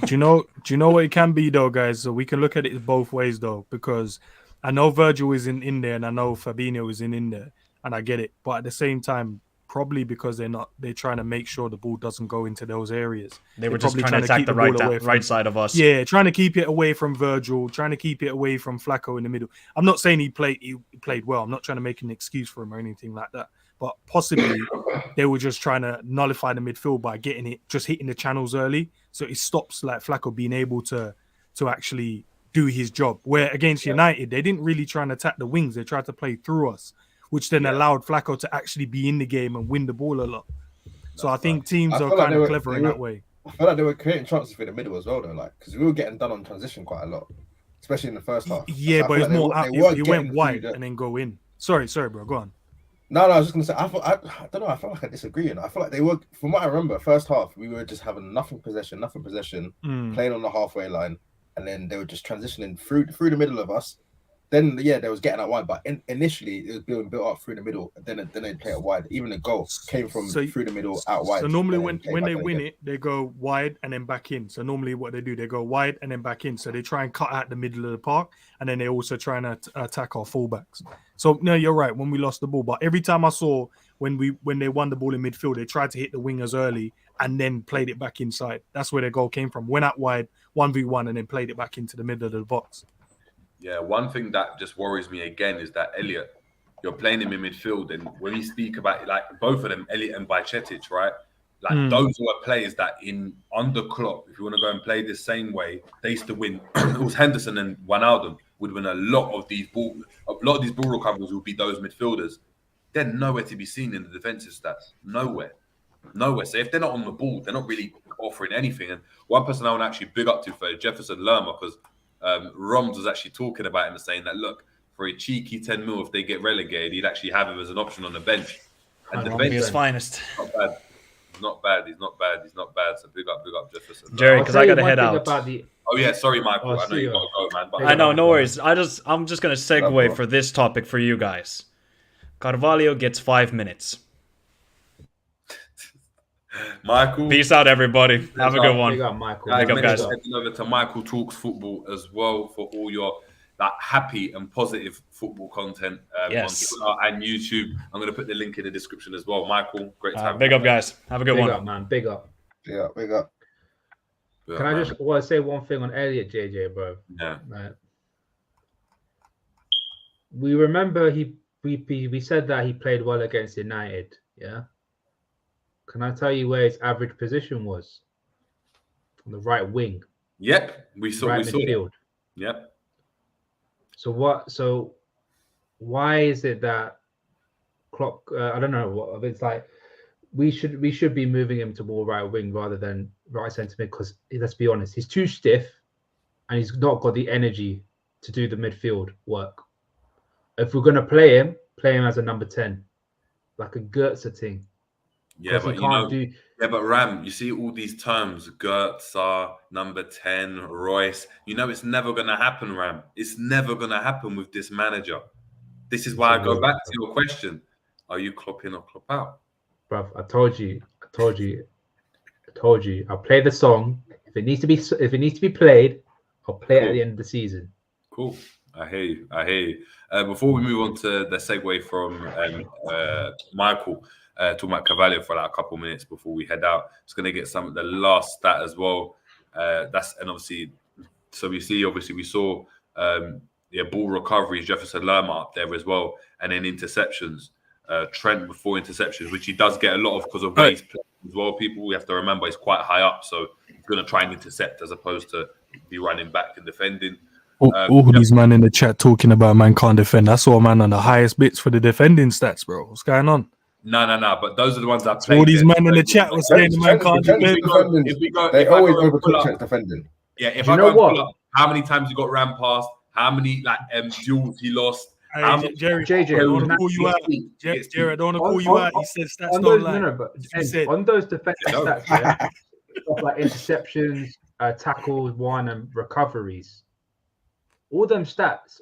Do you know what it can be though, guys? So we can look at it both ways though, because I know Virgil is in there and I know Fabinho is in there, and I get it. But at the same time, probably because they're trying to make sure the ball doesn't go into those areas. They were just trying to attack the right side of us. Yeah, trying to keep it away from Virgil, trying to keep it away from Flacco in the middle. I'm not saying he played well. I'm not trying to make an excuse for him or anything like that. But possibly they were just trying to nullify the midfield by hitting the channels early, so it stops like Flacco being able to actually do his job. Where against United, they didn't really try and attack the wings. They tried to play through us, which then allowed Flacco to actually be in the game and win the ball a lot. So I think teams are kind of clever in that way. I feel like they were creating chances for the middle as well, though, like because we were getting done on transition quite a lot, especially in the first half. Yeah, but it's more out. You went wide and then go in. Sorry, bro. Go on. No, I was just gonna say. I don't know. I felt like I disagree. I feel like they were, from what I remember, first half we were just having nothing possession, playing on the halfway line, and then they were just transitioning through the middle of us. Then they was getting out wide, but initially it was being built up through the middle, and then they play it wide. Even the goal came from through the middle out wide. So normally when they win it, they go wide and then back in. So normally what they do, they go wide and then back in. So they try and cut out the middle of the park, and then they also trying to attack our fullbacks. So no, you're right. When we lost the ball, but every time I saw when they won the ball in midfield, they tried to hit the wingers early and then played it back inside. That's where their goal came from. Went out wide, 1v1, and then played it back into the middle of the box. Yeah, one thing that just worries me again is that Elliott, you're playing him in midfield, and when we speak about like both of them, Elliott and Bajcetic, right? Like those were players that under Klopp, if you want to go and play the same way, they used to win. It was Henderson and Wijnaldum would win a lot of these ball recoveries would be those midfielders. They're nowhere to be seen in the defensive stats. Nowhere. So if they're not on the ball, they're not really offering anything. And one person I want to actually big up to for Jefferson Lerma, because Romz was actually talking about him and saying that, look, for a cheeky 10 mil, if they get relegated, he'd actually have him as an option on the bench. And the bench his finest. Not bad. He's not bad. So big up Jefferson. Jerry, because I got to head out. Oh yeah, sorry, Michael. I know you got to go, man. But I know, no worries. I'm just gonna segue for this topic for you guys. Carvalho gets 5 minutes. Michael, peace out, everybody. Have a good one. Big up, Michael. Big up, guys. Heading over to Michael Talks Football as well for all your happy and positive football content on Twitter and YouTube. I'm going to put the link in the description as well. Michael, great time. Big up, guys. Have a good one. Big up, man. Big up. Big up. Can I just say one thing on Elliot, JJ, bro? Yeah. Right. We remember we said that he played well against United. Yeah. Can I tell you where his average position was? On the right wing. Yep. We saw midfield. Yep. So why is it that Klopp? I don't know what it's like. We should be moving him to more right wing rather than right centre mid, because let's be honest, he's too stiff and he's not got the energy to do the midfield work. If we're gonna play him as a number 10, like a Goetze thing. Yeah, but Ram, you see all these terms, Goetze, number 10, Royce. You know it's never going to happen, Ram. It's never going to happen with this manager. This is why I go back to your question. Are you Klopp in or Klopp out? Bruv, I told you. I'll play the song. If it needs to be played, I'll play it at the end of the season. Cool. I hear you. Before we move on to the segue from Michael, talking about Carvalho for like a couple minutes before we head out. Just going to get some of the last stat as well. We saw ball recoveries, Jefferson Lerma up there as well, and then interceptions. Trent before interceptions, which he does get a lot of because of where he's playing as well. People, we have to remember he's quite high up, so he's going to try and intercept as opposed to be running back and defending. All these man in the chat talking about man can't defend. I saw a man on the highest bits for the defending stats, bro. What's going on? No. But those are the ones that play. All these men in the chat were saying the man can't defend. They always overcook Trent defending. Yeah, if I go and pull up how many times he got ran past, how many duels he lost. Jerry, I don't want to call you out. Jerry, I don't want to call you out. He said stats don't lie. On those defensive stats, stuff like interceptions, tackles, won, and recoveries. All them stats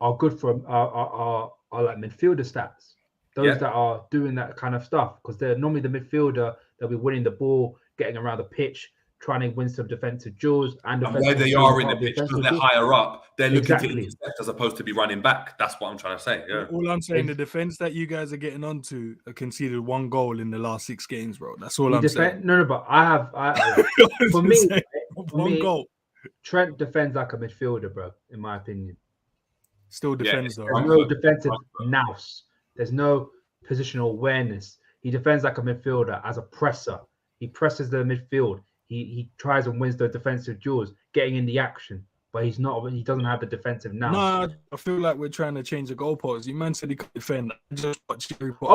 are good for are like midfielder stats. Those that are doing that kind of stuff, because they're normally the midfielder. They'll be winning the ball, getting around the pitch, trying to win some defensive duels, and where they are in the pitch because they're higher up, they're looking to intercept as opposed to be running back. That's what I'm trying to say. Yeah. All I'm saying, the defense that you guys are getting onto conceded 1 goal in the last 6 games, bro. That's all I'm saying. No, but for me, goal. Trent defends like a midfielder, bro. In my opinion, still defends though. There's no defensive nous. There's no positional awareness. He defends like a midfielder as a presser. He presses the midfield. He tries and wins the defensive duels, getting in the action. But he's not. He doesn't have the defensive nous. No, I feel like we're trying to change the goalposts. You man said he could defend. I just watched Jerry put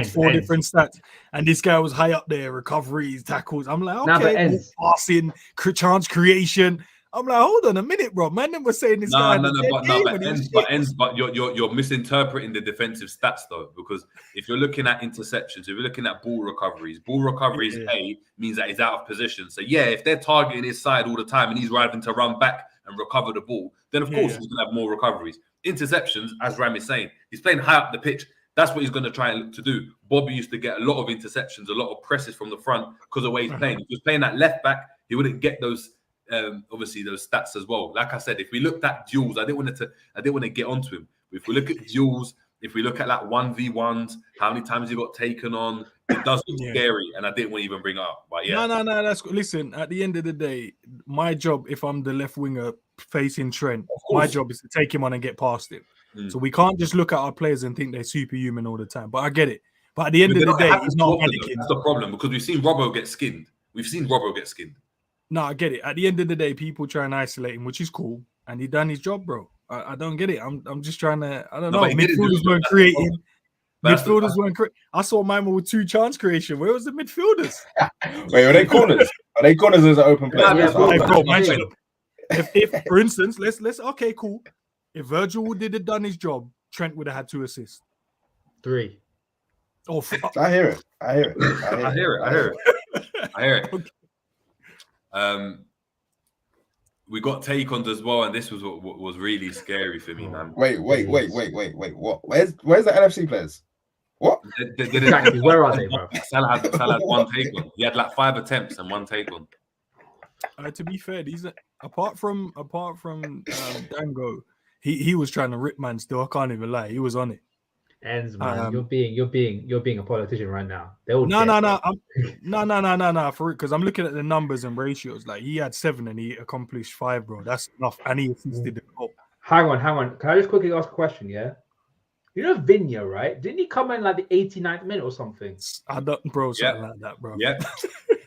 four different stats, and this guy was high up there. Recoveries, tackles. I'm like, okay, passing, chance creation. I'm like, hold on a minute, bro. Man, then we're saying this guy. But you're misinterpreting the defensive stats though, because if you're looking at interceptions, if you're looking at ball recoveries A means that he's out of position. So yeah, if they're targeting his side all the time and he's having to run back and recover the ball, then of course he's gonna have more recoveries. Interceptions, as Ram is saying, he's playing high up the pitch. That's what he's going to try and look to do. Bobby used to get a lot of interceptions, a lot of presses from the front because of the way he's playing. If he was playing that left back, he wouldn't get those. Obviously those stats as well. Like I said, if we looked at duels, I didn't want to get onto him. If we look at duels, if we look at like 1v1s, how many times he got taken on, it does look scary, and I didn't want to even bring it up. But yeah, no. That's listen. At the end of the day, my job, if I'm the left winger facing Trent, my job is to take him on and get past him. So we can't just look at our players and think they're superhuman all the time. But I get it. But at the end But of the they're day, happy he's to not offer them. panicking. That's the problem because we've seen Robbo get skinned. No, I get it. At the end of the day, people try and isolate him, which is cool, and he done his job, bro. I don't get it. I'm just trying to. I don't know. but he didn't do Midfielders it, weren't that's the creating. problem. That's the- Midfielders weren't creating. I saw mine with 2 chance creation. Where was the midfielders? Wait, are they corners? Are they corners as an open play? Yeah, That's bro, what I'm Hey, saying. bro, man, if for instance, let's okay, cool. If Virgil did have done his job, Trent would have had 2 assists. 3. Oh, I hear it. I hear it. Okay. We got take-ons as well, and this was what was really scary for me, man. Wait. What? Where's the NFC players? What? Exactly. Where are they, bro? Salah had 1 take-on. He had like 5 attempts and 1 take-on. To be fair, these are, apart from Dango, he was trying to rip man still. I can't even lie. He was on it. Ends, man. You're being a politician right now. They all No, dead, for it, because I'm looking at the numbers and ratios. Like he had 7 and he accomplished 5, bro. That's enough. And he assisted the goal. Hang on. Can I just quickly ask a question? Yeah. You know Vinya, right? Didn't he come in like the 89th minute or something? I don't, bro. Something like that, bro. Yeah.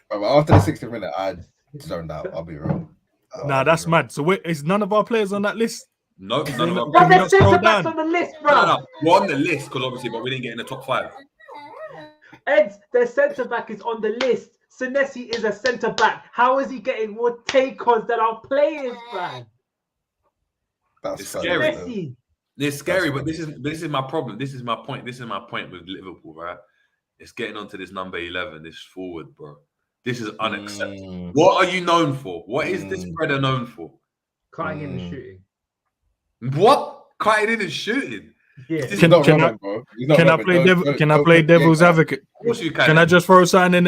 After the 60th minute, I zoned out. I'll be real. Nah, that's mad. So is none of our players on that list? No, none of our But we there's not scroll centre backs down? on the list, bro. No. We're on the list because obviously, but we didn't get in the top 5. Eds, their centre back is on the list. Senesi is a centre back. How is he getting more take-ons than our players, man? That's It's scary. Senesi. It's scary, but this is my problem. This is my point. This is my point with Liverpool, right? It's getting onto this number 11, this forward, bro. This is unacceptable. What are you known for? What is this Preda known for? Can't get in the shooting. What? Cutting in and shooting? Yeah. He's not Robin, bro. He's not Can I Robin. play Don't- devil? don't- Can I don't play play devil's that. advocate? Of course you can. Can I just throw something in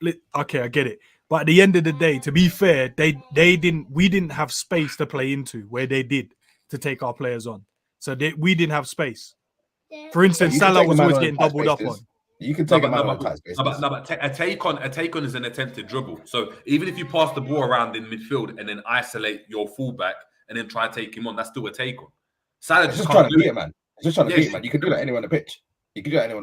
it? Okay, I get it. But at the end of the day, to be fair, we didn't have space to play into where they did to take our players on. So we didn't have space. For instance, You can Salah take was a man always on getting tight doubled up spaces. on. You can take a man on tight spaces. A take on is an attempt to dribble. So even if you pass the ball around in midfield and then isolate your fullback and then try to take him on, that's still a take on. Salah It's just just can't trying to do beat it. it, man. It's just trying to Yes. beat it, man. You can do that anywhere on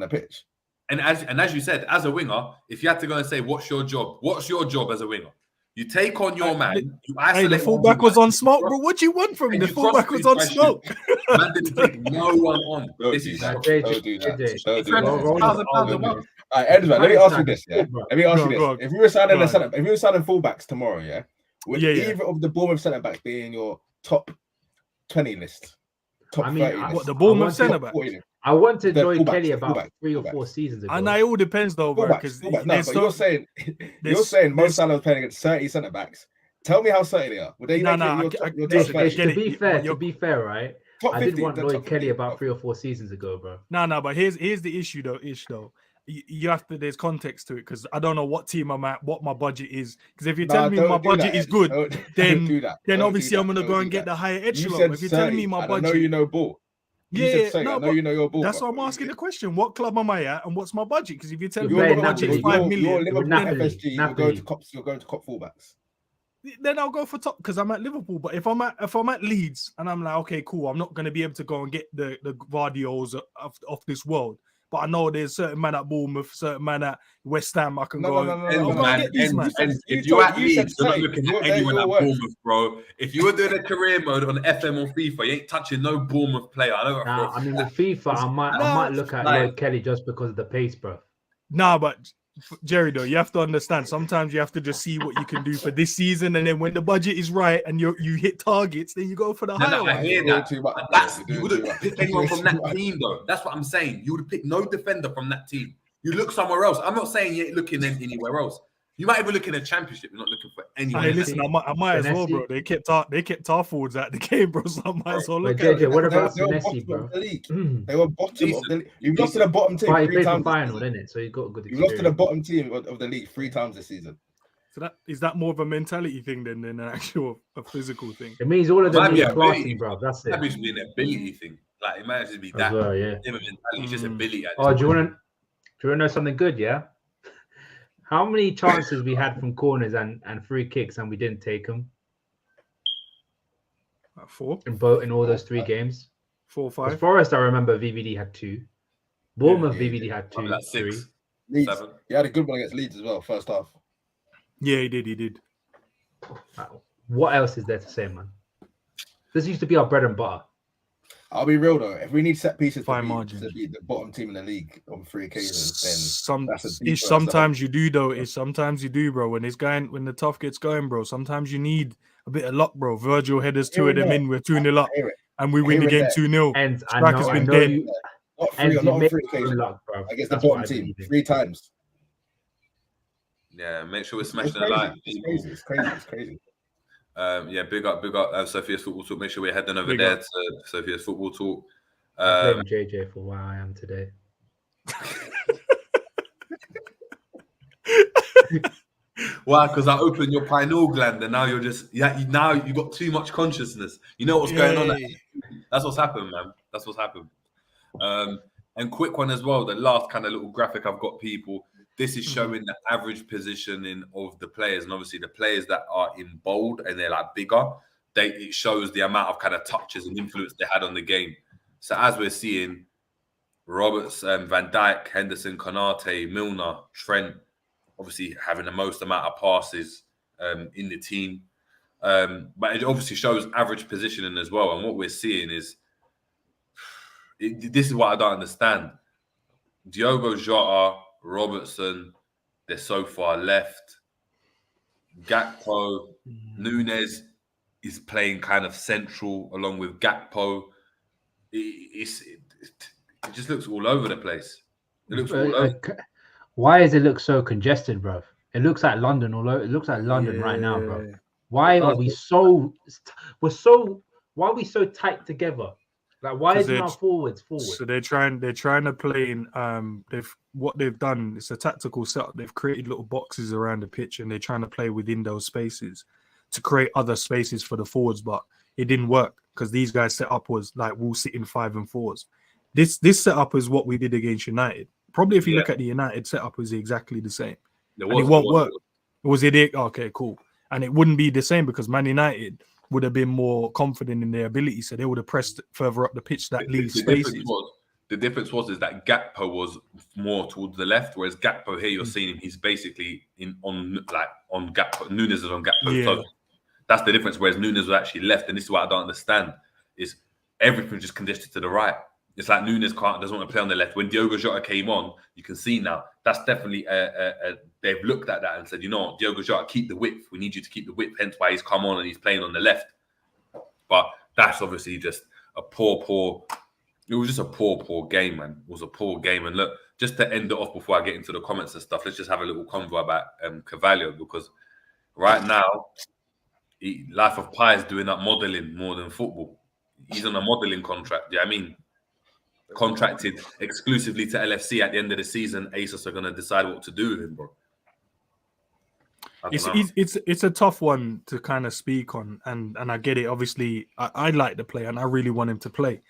the pitch. And as you said, as a winger, if you had to go and say, what's your job? What's your job as a winger? You take on your man. You isolate. Hey, the fullback was on smoke, bro. What do you want from me? And The you fullback cross was on by smoke. Man didn't take no one on. Don't This do is that. Don't Don't do that. JJ. Don't do Friends, that. Roll £1,000 a on. month. All right, Edward, let me ask you this, yeah? Let me ask you Go on. this. If we were signing Go on. if we were signing fullbacks tomorrow, yeah, would Yeah. either of the Bournemouth centre backs be in your top 20 list? Top I mean, 30 I- list? What, the Bournemouth I centre Top back? 40 list? I wanted The Lloyd fullbacks, Kelly about fullbacks, 3 or fullbacks. 4 seasons ago. And it all depends, though, bro. Because No, but you're saying Mo there's- Salah was playing against 30 centre backs. Tell me how certain they are. Would they No, make no, it I your get top it, 30? get it. To be fair, right? Top I 50, did want the Lloyd top Kelly 50. about 3 or 4 seasons ago, bro. No, but here's the issue though. You have to. There's context to it because I don't know what team I'm at, what my budget is. Because if you're telling me don't my do that, budget is Ed. good, Don't then do that. then Don't obviously do I'm that. gonna Don't go do and get that. the higher You echelon. said If you're telling 30, me my and I know budget, you know ball. You yeah, said 30, no, I know but you know your ball. that's why bro. I'm asking the question. What club am I at, and what's my budget? Because if you're telling me You're my playing budget is Napoli. 5 You're million, Liverpool Napoli. FSG. You're Napoli. going to cop fullbacks. then I'll go for top because I'm at Liverpool. But if I'm at Leeds and I'm like, okay, cool, I'm not gonna be able to go and get the Guardios of this world. But I know there's certain man at Bournemouth, certain man at West Ham. I can go. No, I'll go and get these man. If you're at you Leeds, said you're not 30. looking You're at there, anyone you're at worse. Bournemouth, bro. If you were doing a career mode on FM or FIFA, you ain't touching no Bournemouth player. I know. Nah, I mean, with FIFA, I might look at like- Lloyd Kelly just because of the pace, bro. Nah, but Jerry, though, you have to understand. Sometimes you have to just see what you can do for this season, and then when the budget is right and you hit targets, then you go for the higher No, I one. hear You're that. too much. But that's You're you doing too wouldn't much. pick anyone You're from too that much. team, though. That's what I'm saying. You would pick no defender from that team. You look somewhere else. I'm not saying you ain't looking anywhere else. You might even look in a championship. You're not looking for anyone. Hey, else. listen, I might as well, bro. They kept our forwards out the game, bro. So I might as well But look at JJ, it. what about They were Senesi, bottom bro? of the league. They were bottom of the league. You've lost to Decent. the bottom team But he 3 played for times. this final, season. didn't it? So he got a good You've lost to the experience. bottom team of the league 3 times this season. So is that more of a mentality thing than an actual a physical thing? It means all of them Might be need a classing, ability. bro. That's it. That should be an ability thing. Like it might just be As that. well, yeah. Never mentality. It's just ability. at this Oh, do you point. want to know something good? Yeah. How many chances we had from corners and free kicks and we didn't take them 4, in all those 3 games? 4, 'Cause 5. Forest, I remember VVD had 2. Bournemouth, Yeah, BBD had Probably 2, like 3. 6, Leeds. 7. He had a good one against Leeds as well, first half. Yeah, he did. What else is there to say, man? This used to be our bread and butter. I'll be real though. If we need set pieces Fine to margin. beat the bottom team in the league on 3 occasions, then that's a deep It's sometimes you do though. It's sometimes you do, bro. When the tough gets going, bro. Sometimes you need a bit of luck, bro. Virgil headers 2 of them in. We're 2-0 up, and we win the game 2-0. And Striker's I been know dead. you. Not And not you on make 3 your own occasions luck, bro. against the That's what bottom I team believe in. 3 times. Yeah, make sure we're It's smashing the crazy. light. It's crazy. Yeah, big up Sophia's Football Talk. Make sure we're heading over Big there up. to Sophia's Football Talk. I blame JJ for where I am today. Why? Because I opened your pineal gland and now you're just now you got too much consciousness. You know what's going on. That's what's happened, man. That's what's happened. And quick one as well. The last kind of little graphic I've got, people. This is showing the average positioning of the players, and obviously the players that are in bold and they're like bigger. It shows the amount of kind of touches and influence they had on the game. So as we're seeing, Roberts, Van Dijk, Henderson, Konate, Milner, Trent, obviously having the most amount of passes in the team. But it obviously shows average positioning as well. And what we're seeing is, this is what I don't understand. Diogo Jota, Robertson, they're so far left. Gakpo, Nunes is playing kind of central along with Gakpo. It just looks all over the place. It looks all over. Why does it look so congested, bro? It looks like London all over. It looks like London right now, bro. Why are we so tight together? Like, why isn't our forwards forward? So they're trying to play in what they've done, it's a tactical setup. They've created little boxes around the pitch and they're trying to play within those spaces to create other spaces for the forwards, but it didn't work because these guys' setup was like we'll sit in 5 and 4s. This setup is what we did against United. Probably if you look at the United setup, is exactly the same. And it won't work. Was it? Okay, cool. And it wouldn't be the same because Man United would have been more confident in their ability, so they would have pressed further up the pitch that leaves spaces. The difference was that Gakpo was more towards the left, whereas Gakpo here, you're seeing him, he's basically on Gakpo. Nunes is on Gakpo's toe. That's the difference. Whereas Nunes was actually left, and this is what I don't understand: is everything just congested to the right. It's like Nunes doesn't want to play on the left. When Diogo Jota came on, you can see now that's definitely they've looked at that and said, you know what, Diogo Jota, keep the width. We need you to keep the width. Hence why he's come on and he's playing on the left. But that's obviously just a poor. It was just a poor game, man. It was a poor game. And look, just to end it off before I get into the comments and stuff, let's just have a little convo about Carvalho, because right now, Life of Pi is doing up modelling more than football. He's on a modelling contract. Yeah, I mean, contracted exclusively to LFC at the end of the season. ASOS are going to decide what to do with him, bro. It's a tough one to kind of speak on, and I get it. Obviously, I like the player and I really want him to play.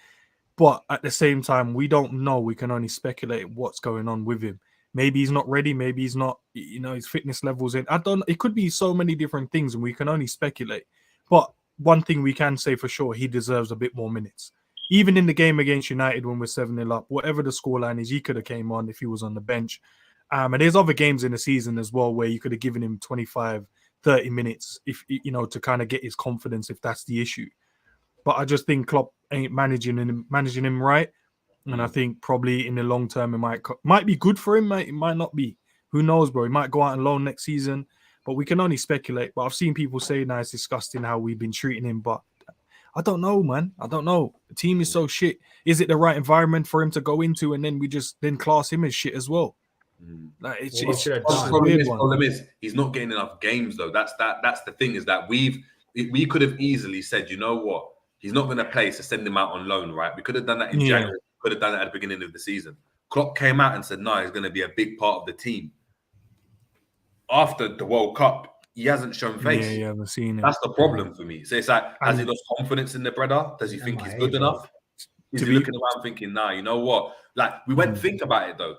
But at the same time, we don't know. We can only speculate what's going on with him. Maybe he's not ready. Maybe he's not, his fitness levels in. It could be so many different things and we can only speculate. But one thing we can say for sure, he deserves a bit more minutes. Even in the game against United when we're 7-0 up, whatever the scoreline is, he could have came on if he was on the bench. And there's other games in the season as well where you could have given him 25, 30 minutes if to kind of get his confidence if that's the issue. But I just think Klopp ain't managing him right. And I think probably in the long term, it might be good for him. It might not be. Who knows, bro? He might go out on loan next season. But we can only speculate. But I've seen people say now it's disgusting how we've been treating him. But I don't know, man. I don't know. The team is so shit. Is it the right environment for him to go into and then we just class him as shit as well? Like, it's the problem is he's not getting enough games though. That's the thing, is that we could have easily said, you know what, he's not going to play, so send him out on loan, right? We could have done that in January. Could have done it at the beginning of the season. Klopp came out and said, no, he's going to be a big part of the team. After the World Cup, he hasn't shown face. Yeah, I haven't seen it. That's the problem for me. So it's like, has he lost confidence in the brother? Does he think he's good enough? Is he looking around thinking, nah, you know what? Like, we went to think about it though.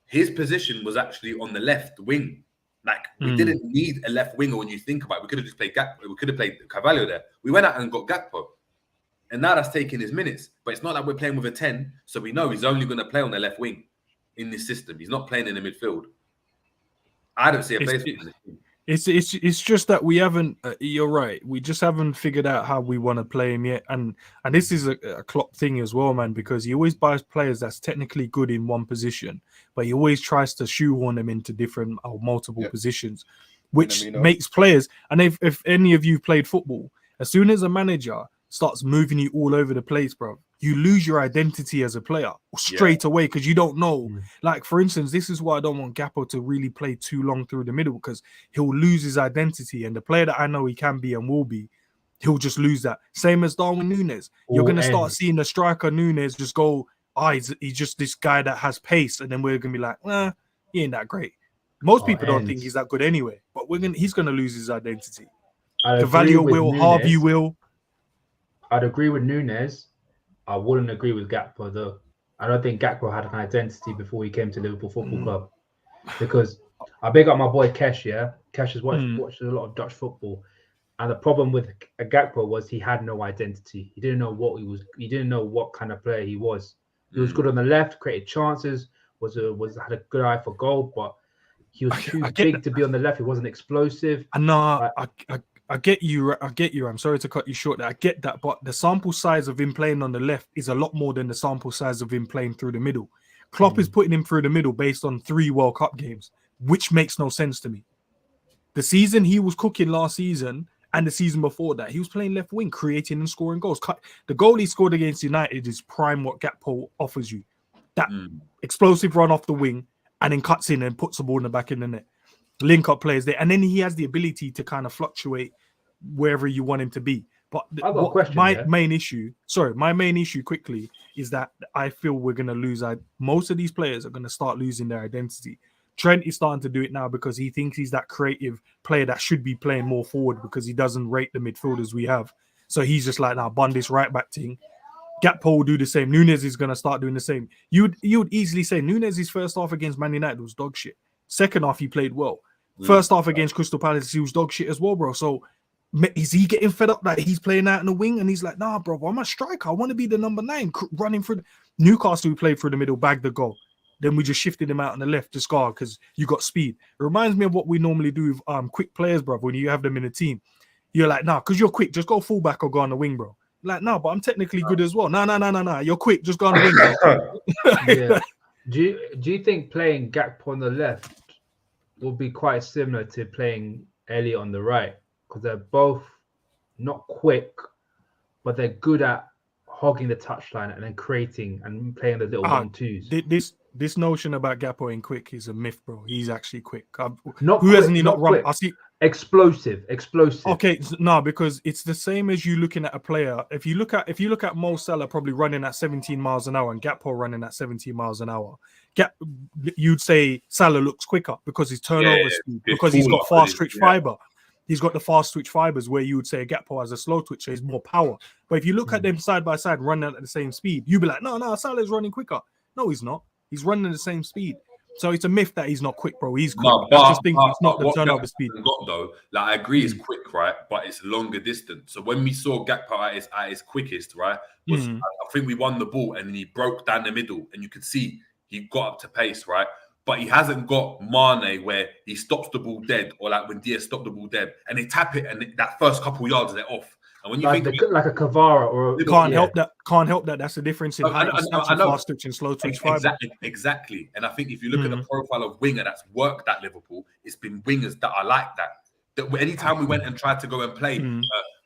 His position was actually on the left wing. Like, we didn't need a left winger when you think about it. We could have just played Gakpo. We could have played Carvalho there. We went out and got Gakpo. And now that's taking his minutes. But it's not like we're playing with a 10, so we know he's only going to play on the left wing. in this system. He's not playing in the midfield. I don't see a place for him in this team. It's just that we haven't. You're right. We just haven't figured out how we want to play him yet, and this is a Klopp thing as well, man. Because he always buys players that's technically good in one position, but he always tries to shoehorn them into different or multiple positions, which makes players. And if any of you played football, as soon as a manager starts moving you all over the place, bro, you lose your identity as a player straight away because you don't know. Like, for instance, this is why I don't want Gakpo to really play too long through the middle, because he'll lose his identity. And the player that I know he can be and will be, he'll just lose that. Same as Darwin Núñez. You're going to start seeing the striker Núñez just go, he's just this guy that has pace. And then we're going to be like, he ain't that great. Most people don't think he's that good anyway, but he's going to lose his identity. Cavalier will, Harvey will. I'd agree with Núñez. I wouldn't agree with Gakpo, though. I don't think Gakpo had an identity before he came to Liverpool Football Club. Because I big up my boy Kesh, yeah? Kesh has watched a lot of Dutch football. And the problem with Gakpo was he had no identity. He didn't know what he was. He didn't know what kind of player he was. He was good on the left, created chances, had a good eye for goal, but he was too big to be on the left. He wasn't explosive. I get you. I'm sorry to cut you short there. I get that, but the sample size of him playing on the left is a lot more than the sample size of him playing through the middle. Klopp is putting him through the middle based on 3 World Cup games, which makes no sense to me. The season he was cooking last season and the season before that, he was playing left wing, creating and scoring goals. The goal he scored against United is prime what Gakpo offers you. That explosive run off the wing and then cuts in and puts the ball in the back of the net. Link up players there, and then he has the ability to kind of fluctuate wherever you want him to be. But my main issue quickly is that I feel we're going to lose. Most of these players are going to start losing their identity. Trent is starting to do it now because he thinks he's that creative player that should be playing more forward because he doesn't rate the midfielders we have. So he's just like, bun this right back thing. Gakpo will do the same. Núñez is going to start doing the same. You'd easily say Núñez's first half against Man United was dog shit. Second half, he played well. First half against Crystal Palace, he was dog shit as well, bro. So is he getting fed up that he's playing out in the wing? And he's like, nah, bro, I'm a striker. I want to be the number 9 running through. Newcastle, who played through the middle, bagged the goal. Then we just shifted him out on the left to score because you got speed. It reminds me of what we normally do with quick players, bro, when you have them in a team. You're like, nah, because you're quick, just go fullback or go on the wing, bro. Like, no, but I'm technically good as well. No. You're quick, just go on the wing, bro. Do you think playing Gakpo on the left will be quite similar to playing Elliot on the right? Because they're both not quick, but they're good at hogging the touchline and then creating and playing the little 1-2s. This notion about Gakpo ain't quick is a myth, bro. He's actually quick. Hasn't he not run? I see. Explosive. Okay, no, because it's the same as you looking at a player. If you look at Mo Salah probably running at 17 miles an hour and Gakpo running at 17 miles an hour, you'd say Salah looks quicker because his turnover speed, because he's got fast twitch fiber. He's got the fast twitch fibers where you would say Gakpo has a slow twitch, so he's more power. But if you look at them side by side running at the same speed, you'd be like, no, Salah's running quicker. No, he's not. He's running at the same speed. So it's a myth that he's not quick, bro. He's quick. I just think it's not the turnover speed. Though, like, I agree, it's quick, right? But it's longer distance. So when we saw Gakpo at his quickest, right, I think we won the ball and then he broke down the middle, and you could see he got up to pace, right? But he hasn't got Mane where he stops the ball dead, or like when Diaz stopped the ball dead and they tap it and that first couple yards they're off. And when you like like a Kvara or can't help that. That's the difference in height, fast twitch and slow twitch fiber. Exactly. And I think if you look at the profile of winger that's worked at Liverpool, it's been wingers that are like that. That anytime we went and tried to go and play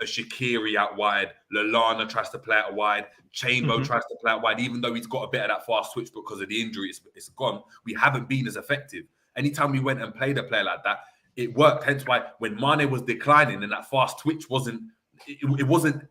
a Shaqiri out wide, Lallana tries to play out wide, Chambo tries to play out wide, even though he's got a bit of that fast switch because of the injury, it's gone. We haven't been as effective. Anytime we went and played a player like that, it worked. Hence why when Mane was declining and that fast twitch wasn't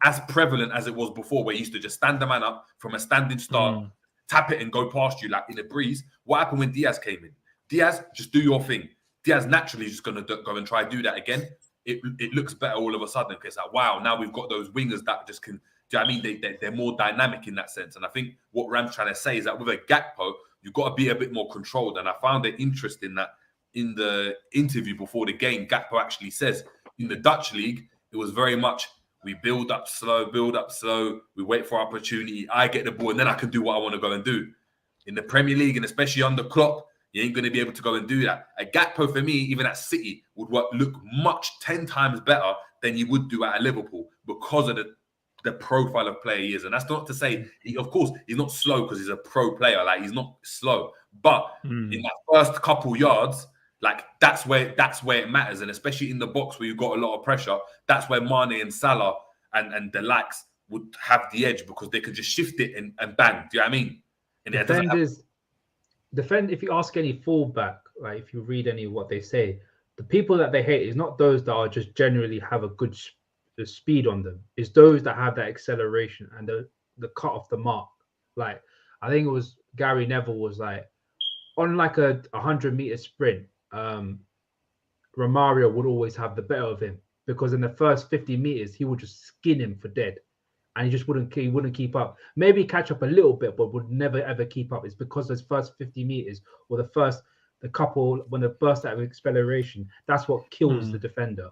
as prevalent as it was before, where he used to just stand the man up from a standing start, tap it and go past you like in a breeze. What happened when Diaz came in? Diaz, just do your thing. Diaz naturally is just going to go and try to do that again. It looks better all of a sudden because it's like, wow, now we've got those wingers that just can, do you know what I mean? They're more dynamic in that sense. And I think what Ram's trying to say is that with a Gakpo, you've got to be a bit more controlled. And I found it interesting that in the interview before the game, Gakpo actually says in the Dutch league, it was very much, we build up slow, we wait for opportunity, I get the ball, and then I can do what I want to go and do. In the Premier League, and especially under Klopp, you ain't going to be able to go and do that. A Gakpo, for me, even at City, would look 10 times better than you would do at a Liverpool because of the profile of player he is. And that's not to say, of course, he's not slow because he's a pro player. Like, he's not slow. But in that first couple yards, like, that's where it matters. And especially in the box where you've got a lot of pressure, that's where Mane and Salah and the likes would have the edge because they could just shift it and bang. Do you know what I mean? And if you ask any fullback, like if you read any of what they say, the people that they hate is not those that are just generally have a good speed on them. It's those that have that acceleration and the cut off the mark. Like, I think it was Gary Neville was like, on like a 100-meter sprint, Romario would always have the better of him because in the first 50 meters he would just skin him for dead, and he wouldn't keep up. Maybe catch up a little bit, but would never ever keep up. It's because those first 50 meters or the couple when they burst out of acceleration, that's what kills the defender.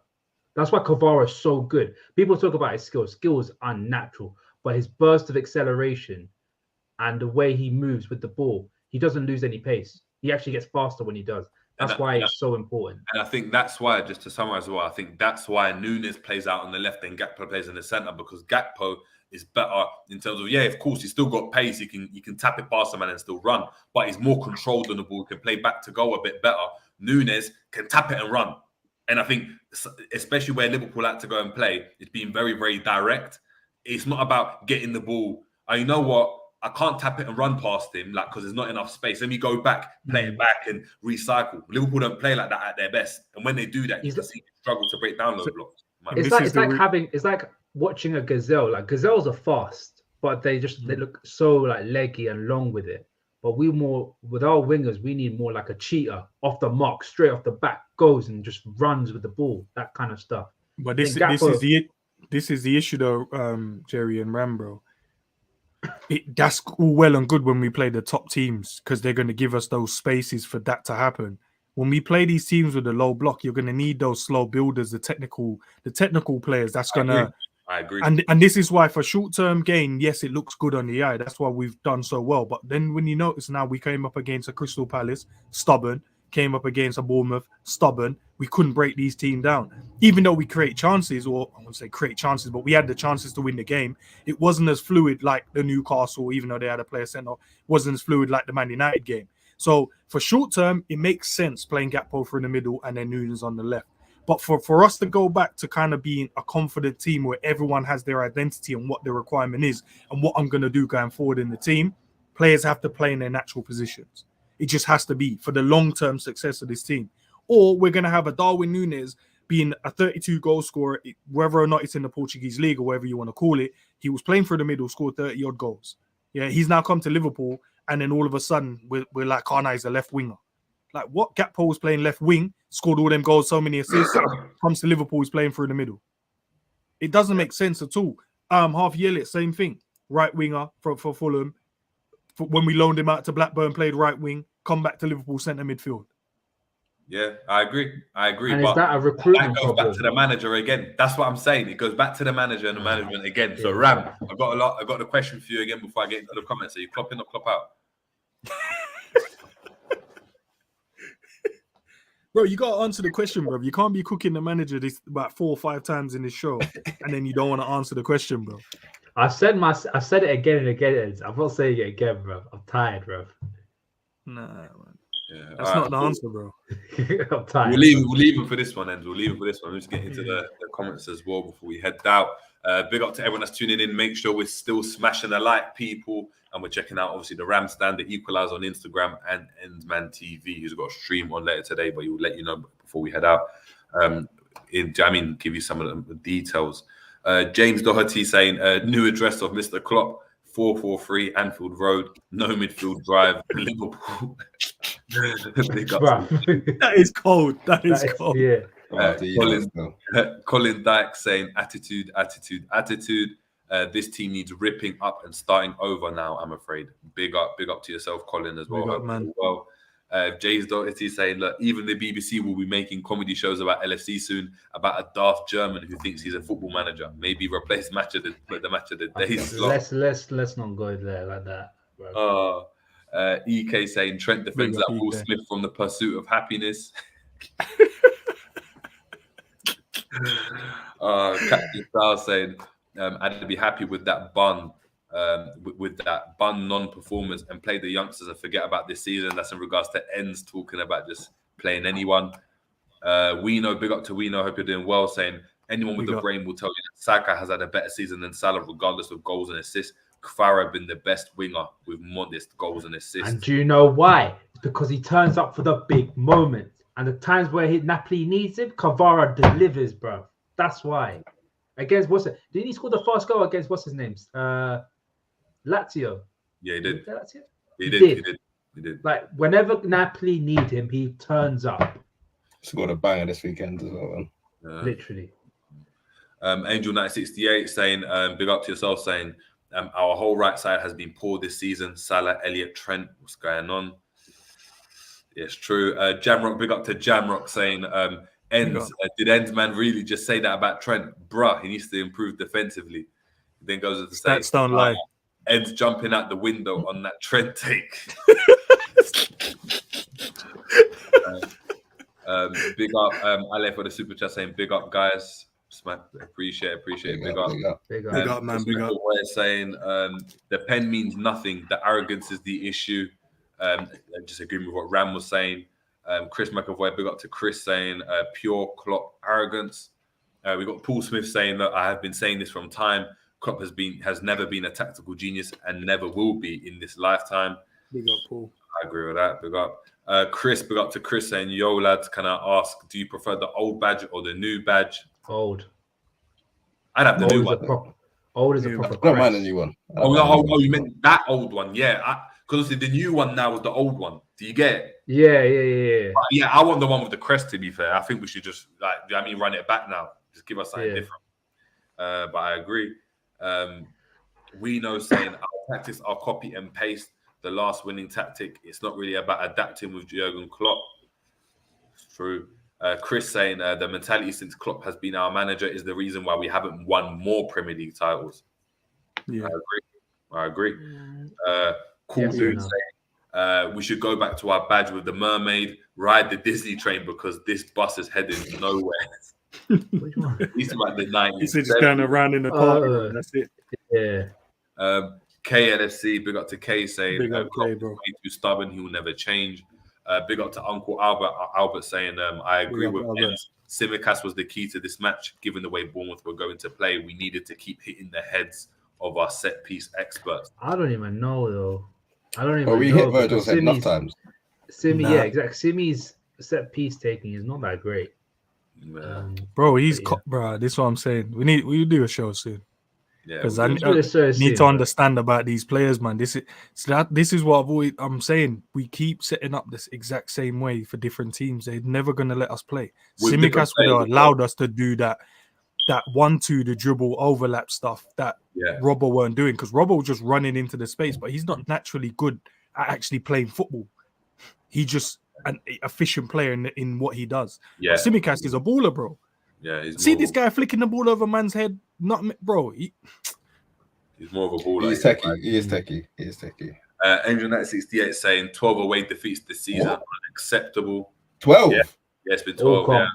That's why Kvara is so good. People talk about his skills. Skills are unnatural, but his burst of acceleration and the way he moves with the ball, he doesn't lose any pace. He actually gets faster when he does. That's why it's so important. And I think that's why, just to summarize as well, I think that's why Nunes plays out on the left and Gakpo plays in the center, because Gakpo is better in terms of, of course, he's still got pace. He can tap it past the man and still run, but he's more controlled on the ball, can play back to goal a bit better. Nunes can tap it and run. And I think, especially where Liverpool had to go and play, it's been very, very direct. It's not about getting the ball. You know what? I can't tap it and run past him, like, because there's not enough space. Let me go back, play it back, and recycle. Liverpool don't play like that at their best, and when they do that, you can see they struggle to break down low blocks. It's like watching a gazelle. Like, gazelles are fast, but they look so like leggy and long with it. But with our wingers, we need more like a cheetah, off the mark, straight off the back, goes and just runs with the ball, that kind of stuff. But this is the issue though, Jerry and Rambro. That's all well and good when we play the top teams because they're going to give us those spaces for that to happen. When we play these teams with a low block, you're going to need those slow builders, the technical players. That's going to. I agree. And this is why for short-term gain, yes, it looks good on the eye. That's why we've done so well. But then when you notice now, we came up against a Crystal Palace, stubborn. Came up against a Bournemouth, stubborn. We couldn't break these teams down. Even though we create chances, or I won't say create chances, but we had the chances to win the game. It wasn't as fluid like the Newcastle, even though they had a player sent off. It wasn't as fluid like the Man United game. So for short term, it makes sense playing Gakpo in the middle and then Nunes on the left. But for us to go back to kind of being a confident team where everyone has their identity and what their requirement is and what I'm going to do going forward in the team, players have to play in their natural positions. It just has to be for the long-term success of this team. Or we're going to have a Darwin Nunes being a 32-goal scorer, whether or not it's in the Portuguese league or whatever you want to call it. He was playing through the middle, scored 30-odd goals. Yeah, he's now come to Liverpool, and then all of a sudden, we're like, he's a left winger. Like, what? Gakpo was playing left wing, scored all them goals, so many assists, comes to Liverpool, he's playing through the middle. It doesn't make sense at all. Harvey Elliott, same thing. Right winger for Fulham. When we loaned him out to Blackburn, played right wing, come back to Liverpool centre midfield. Yeah, I agree. And is that a recruitment goes back to the manager again? That's what I'm saying. It goes back to the manager and the management again. So Ram, I've got a question for you again before I get into the comments. Are you clop in or clop out? Bro, you got to answer the question, bro. You can't be cooking the manager this about 4 or 5 times in this show, and then you don't want to answer the question, bro. I said it again and again. I'm not saying it again, bro. I'm tired, bro. Nah, man. Yeah, that's not the answer, bro. I'm tired. We'll leave him for this one, and we'll leave him for this one. Let's get into the comments as well before we head out. Big up to everyone that's tuning in. Make sure we're still smashing the like, people, and we're checking out obviously the Ram Stand, the Equalizer on Instagram, and Endman TV, who's got a stream on later today, but he'll let you know before we head out. Give you some of the details. James Doherty saying new address of Mr. Klopp, 443 Anfield Road, no midfield drive, Liverpool. That is cold. That is cold. Yeah. Colin Dyke saying attitude. This team needs ripping up and starting over now, I'm afraid. Big up to yourself, Colin, as well. Big up, man. James Doherty saying, look, even the BBC will be making comedy shows about LFC soon, about a daft German who thinks he's a football manager. Maybe replace the match of the day. Let's not go there like that, bro. EK saying Trent defends Big up, that Will EK. Smith from The Pursuit of Happiness. Captain Sal saying I'd be happy with that bun, with that bun non-performance and play the youngsters and forget about this season. That's in regards to Ends talking about just playing anyone. We know, big up to We Know, hope you're doing well, saying anyone with Big the up. brain will tell you that Saka has had a better season than Salah, regardless of goals and assists. Kvara been the best winger with modest goals and assists. And do you know why? It's because he turns up for the big moments. And the times where Napoli needs him, Kvara delivers, bro. That's why. Against didn't he score the first goal against what's his name? Lazio. Yeah, he did. Lazio? He did. Like whenever Napoli need him, he turns up. Scored a banger this weekend as well, man. Literally. Angel 968 saying, big up to yourself, saying our whole right side has been poor this season. Salah, Elliott, Trent, what's going on? Yes, true. Jamrock, big up to Jamrock saying, did Endsman really just say that about Trent? Bruh, he needs to improve defensively. He then goes to say, Stats don't lie. Ends jumping out the window on that Trent take. Big up Ale for the super chat saying, big up, guys. Appreciate it. Big up. Big up, man. Big up. Saying the pen means nothing. The arrogance is the issue. Just agreeing with what Ram was saying. Chris McAvoy, big up to Chris saying pure Klopp arrogance. We got Paul Smith saying that I have been saying this from time. Klopp has never been a tactical genius and never will be in this lifetime. Big up, Paul. I agree with that. Big up. Chris, big up to Chris saying, yo, lads, can I ask, do you prefer the old badge or the new badge? Old. I'd have the new one. Old is a proper. I don't mind a new one. Oh, you meant that old one. Yeah. Because the new one now is the old one. Do you get it? Yeah. Yeah, I want the one with the crest, to be fair. I think we should just, run it back now. Just give us something different. But I agree. We know saying our tactics are copy and paste. The last winning tactic. It's not really about adapting with Jurgen Klopp. It's true. Chris saying the mentality since Klopp has been our manager is the reason why we haven't won more Premier League titles. Yeah, I agree. Cool dude saying we should go back to our badge with the mermaid, ride the Disney train because this bus is heading nowhere. Which one? He's about the 90s. He's just going around in the park. That's it. Yeah. KLFC, big up to K saying Big up K, bro. way too stubborn, he will never change. Big up to Uncle Albert saying I agree with Ends. Simicast was the key to this match. Given the way Bournemouth were going to play, we needed to keep hitting the heads of our set piece experts. I don't even know though. We hit Virgil's head enough times. Yeah, exactly. Simi's set piece taking is not that great. Bro, bro. This is what I'm saying. We do a show soon. Yeah, because I need to understand about these players, man. This is what I'm saying. We keep setting up this exact same way for different teams. They're never gonna let us play. Simicast would have allowed us to do that 1-2, the dribble overlap stuff that Robbo weren't doing, because Robbo was just running into the space, but he's not naturally good at actually playing football. He's just an efficient player in what he does. Yeah, Simicast is a baller, bro. Yeah, see this guy flicking the ball over man's head. Not bro. He's more of a baller. He is techie. Angel 968 saying 12 away defeats this season unacceptable. 12. Yeah, it's been 12.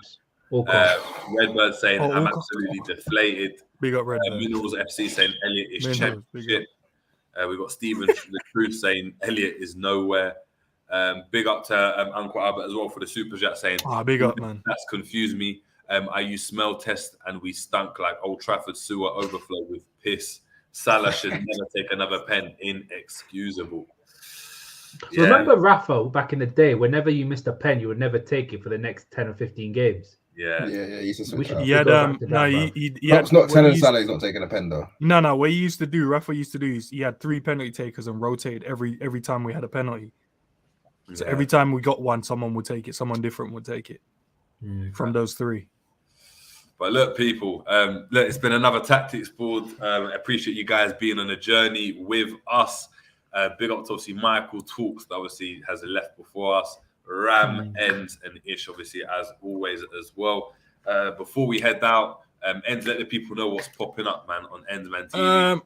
Redbird saying I'm absolutely deflated. Big up Redbird. Minerals FC saying Elliot is championship. We got Stephen the Truth saying Elliot is nowhere. Big up to Uncle Albert as well for the super chat saying big up, man. That's confused me. I use smell test and we stunk like Old Trafford sewer overflow with piss. Salah should never take another pen. Inexcusable. So remember Rafa back in the day, whenever you missed a pen, you would never take it for the next 10 or 15 games. Yeah. He used to switch up. He had It's not telling Salah he's not taking a pen though. No. What he used to do, Rafa used to do, is he had 3 penalty takers and rotated every time we had a penalty. So every time we got one, someone would take it. Someone different would take it from those 3. But look, people, it's been another Tactics board. I appreciate you guys being on a journey with us. Big up to obviously Michael Talks, that obviously has left before us. Ram, Ends, and Ish, obviously, as always, as well. Before we head out, Ends, let the people know what's popping up, man, on Endsman TV.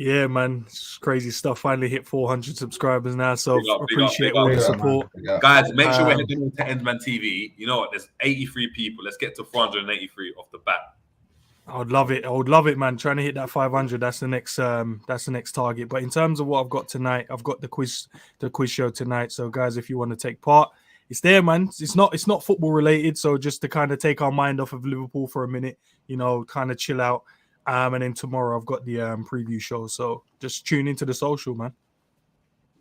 Yeah, man, it's crazy stuff. Finally hit 400 subscribers now, so Big up, appreciate big all up, the big up, support. Yeah. Guys, make sure we're Um, heading over to Endman TV. You know what? There's 83 people. Let's get to 483 off the bat. I would love it, man. Trying to hit that 500. That's the next target. But in terms of what I've got tonight, I've got the quiz show tonight. So guys, if you want to take part, it's there, man. It's not football related. So just to kind of take our mind off of Liverpool for a minute, you know, kind of chill out. And then tomorrow I've got the preview show. So just tune into the social, man.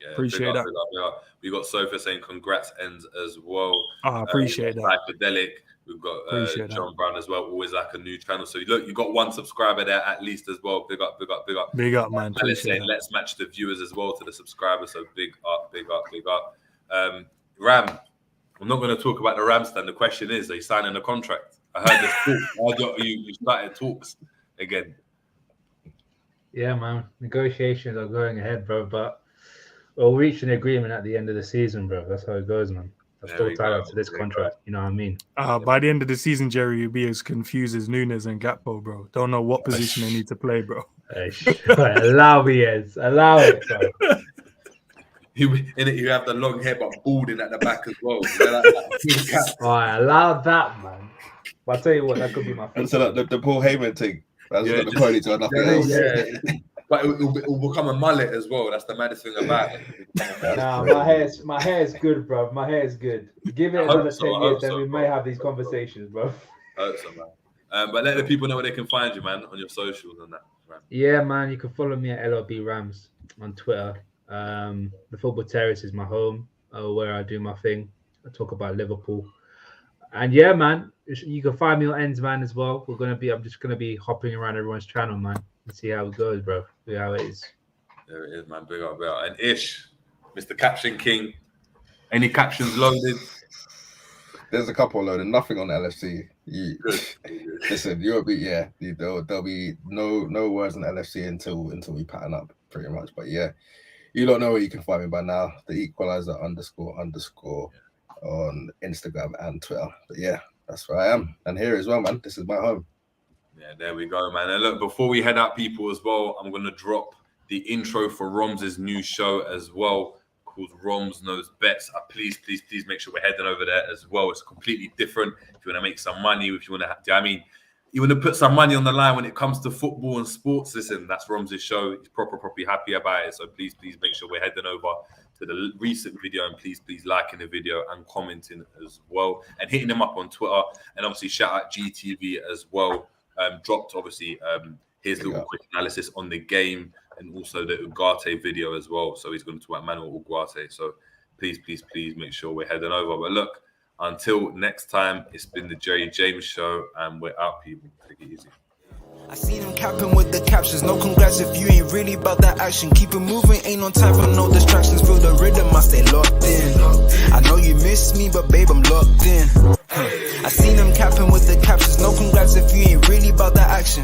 Yeah, Appreciate that. Big up. We got Sofa saying congrats ends as well. I appreciate that. Psychedelic. We've got Appreciate John Brown as well. Always like a new channel. So look, you got one subscriber there at least as well. Big up. Big up, man. Alice Appreciate saying that. let's match the viewers as well to the subscribers. So big up. Ram, I'm not going to talk about the Ram stand. The question is, are you signing a contract? I heard this talk. You started talks again. Yeah, man. Negotiations are going ahead, bro. But we'll reach an agreement at the end of the season, bro. That's how it goes, man. I'm still tied up to this contract. You know what I mean? By the end of the season, Jerry, you'll be as confused as Nunes and Gakpo, bro. Don't know what position they need to play, bro. Allow it, bro. You have the long hair but balding at the back as well. All right, allow that, man. But I'll tell you what, that could be my And so like, the Paul Heyman thing. That's Yeah, got the just- ponytail, nothing else. Yeah. But it will become a mullet as well. That's the maddest thing about it. Nah, my hair is good, bro. My hair is good. Give it another 10 years, then we may have these conversations, bro. Hope so, man. But let the people know where they can find you, man, on your socials and that. Right. Yeah, man. You can follow me at LLB Rams on Twitter. The Football Terrace is my home, where I do my thing. I talk about Liverpool. And yeah, man, you can find me on Ends, man, as well. I'm just gonna be hopping around everyone's channel, man, and see how it goes, bro. See how it is. There it is, man. Big up. And Ish, Mr. Caption King. Any captions loaded? There's a couple loaded, nothing on LFC. Good. Listen, there'll be no words on LFC until we pattern up, pretty much. But yeah, you don't know where you can find me by now. The Equalizer _ on Instagram and Twitter. But yeah, that's where I am. And here as well, man. This is my home. Yeah, there we go, man. And look, before we head out, people, as well, I'm going to drop the intro for Romz's new show as well, called Romz Knows Bets. Please make sure we're heading over there as well. It's completely different. If you want to make some money, if you want to, you want to put some money on the line when it comes to football and sports, listen, that's Romz's show. He's properly happy about it. So please make sure we're heading over to the recent video, and please liking the video and commenting as well, and hitting him up on Twitter. And obviously shout out GTV as well. Dropped obviously his little quick analysis on the game, and also the Ugarte video as well. So he's going to talk about Manuel Ugarte. So please make sure we're heading over. But look, until next time, it's been the Jerry James Show, and we're out, people. Take it easy. I seen him capping with the captions. No congrats if you ain't really about that action. Keep it moving, ain't no time for no distractions. Feel the rhythm, I stay locked in. I know you miss me, but babe, I'm locked in. I seen him capping with the captions. No congrats if you ain't really about that action.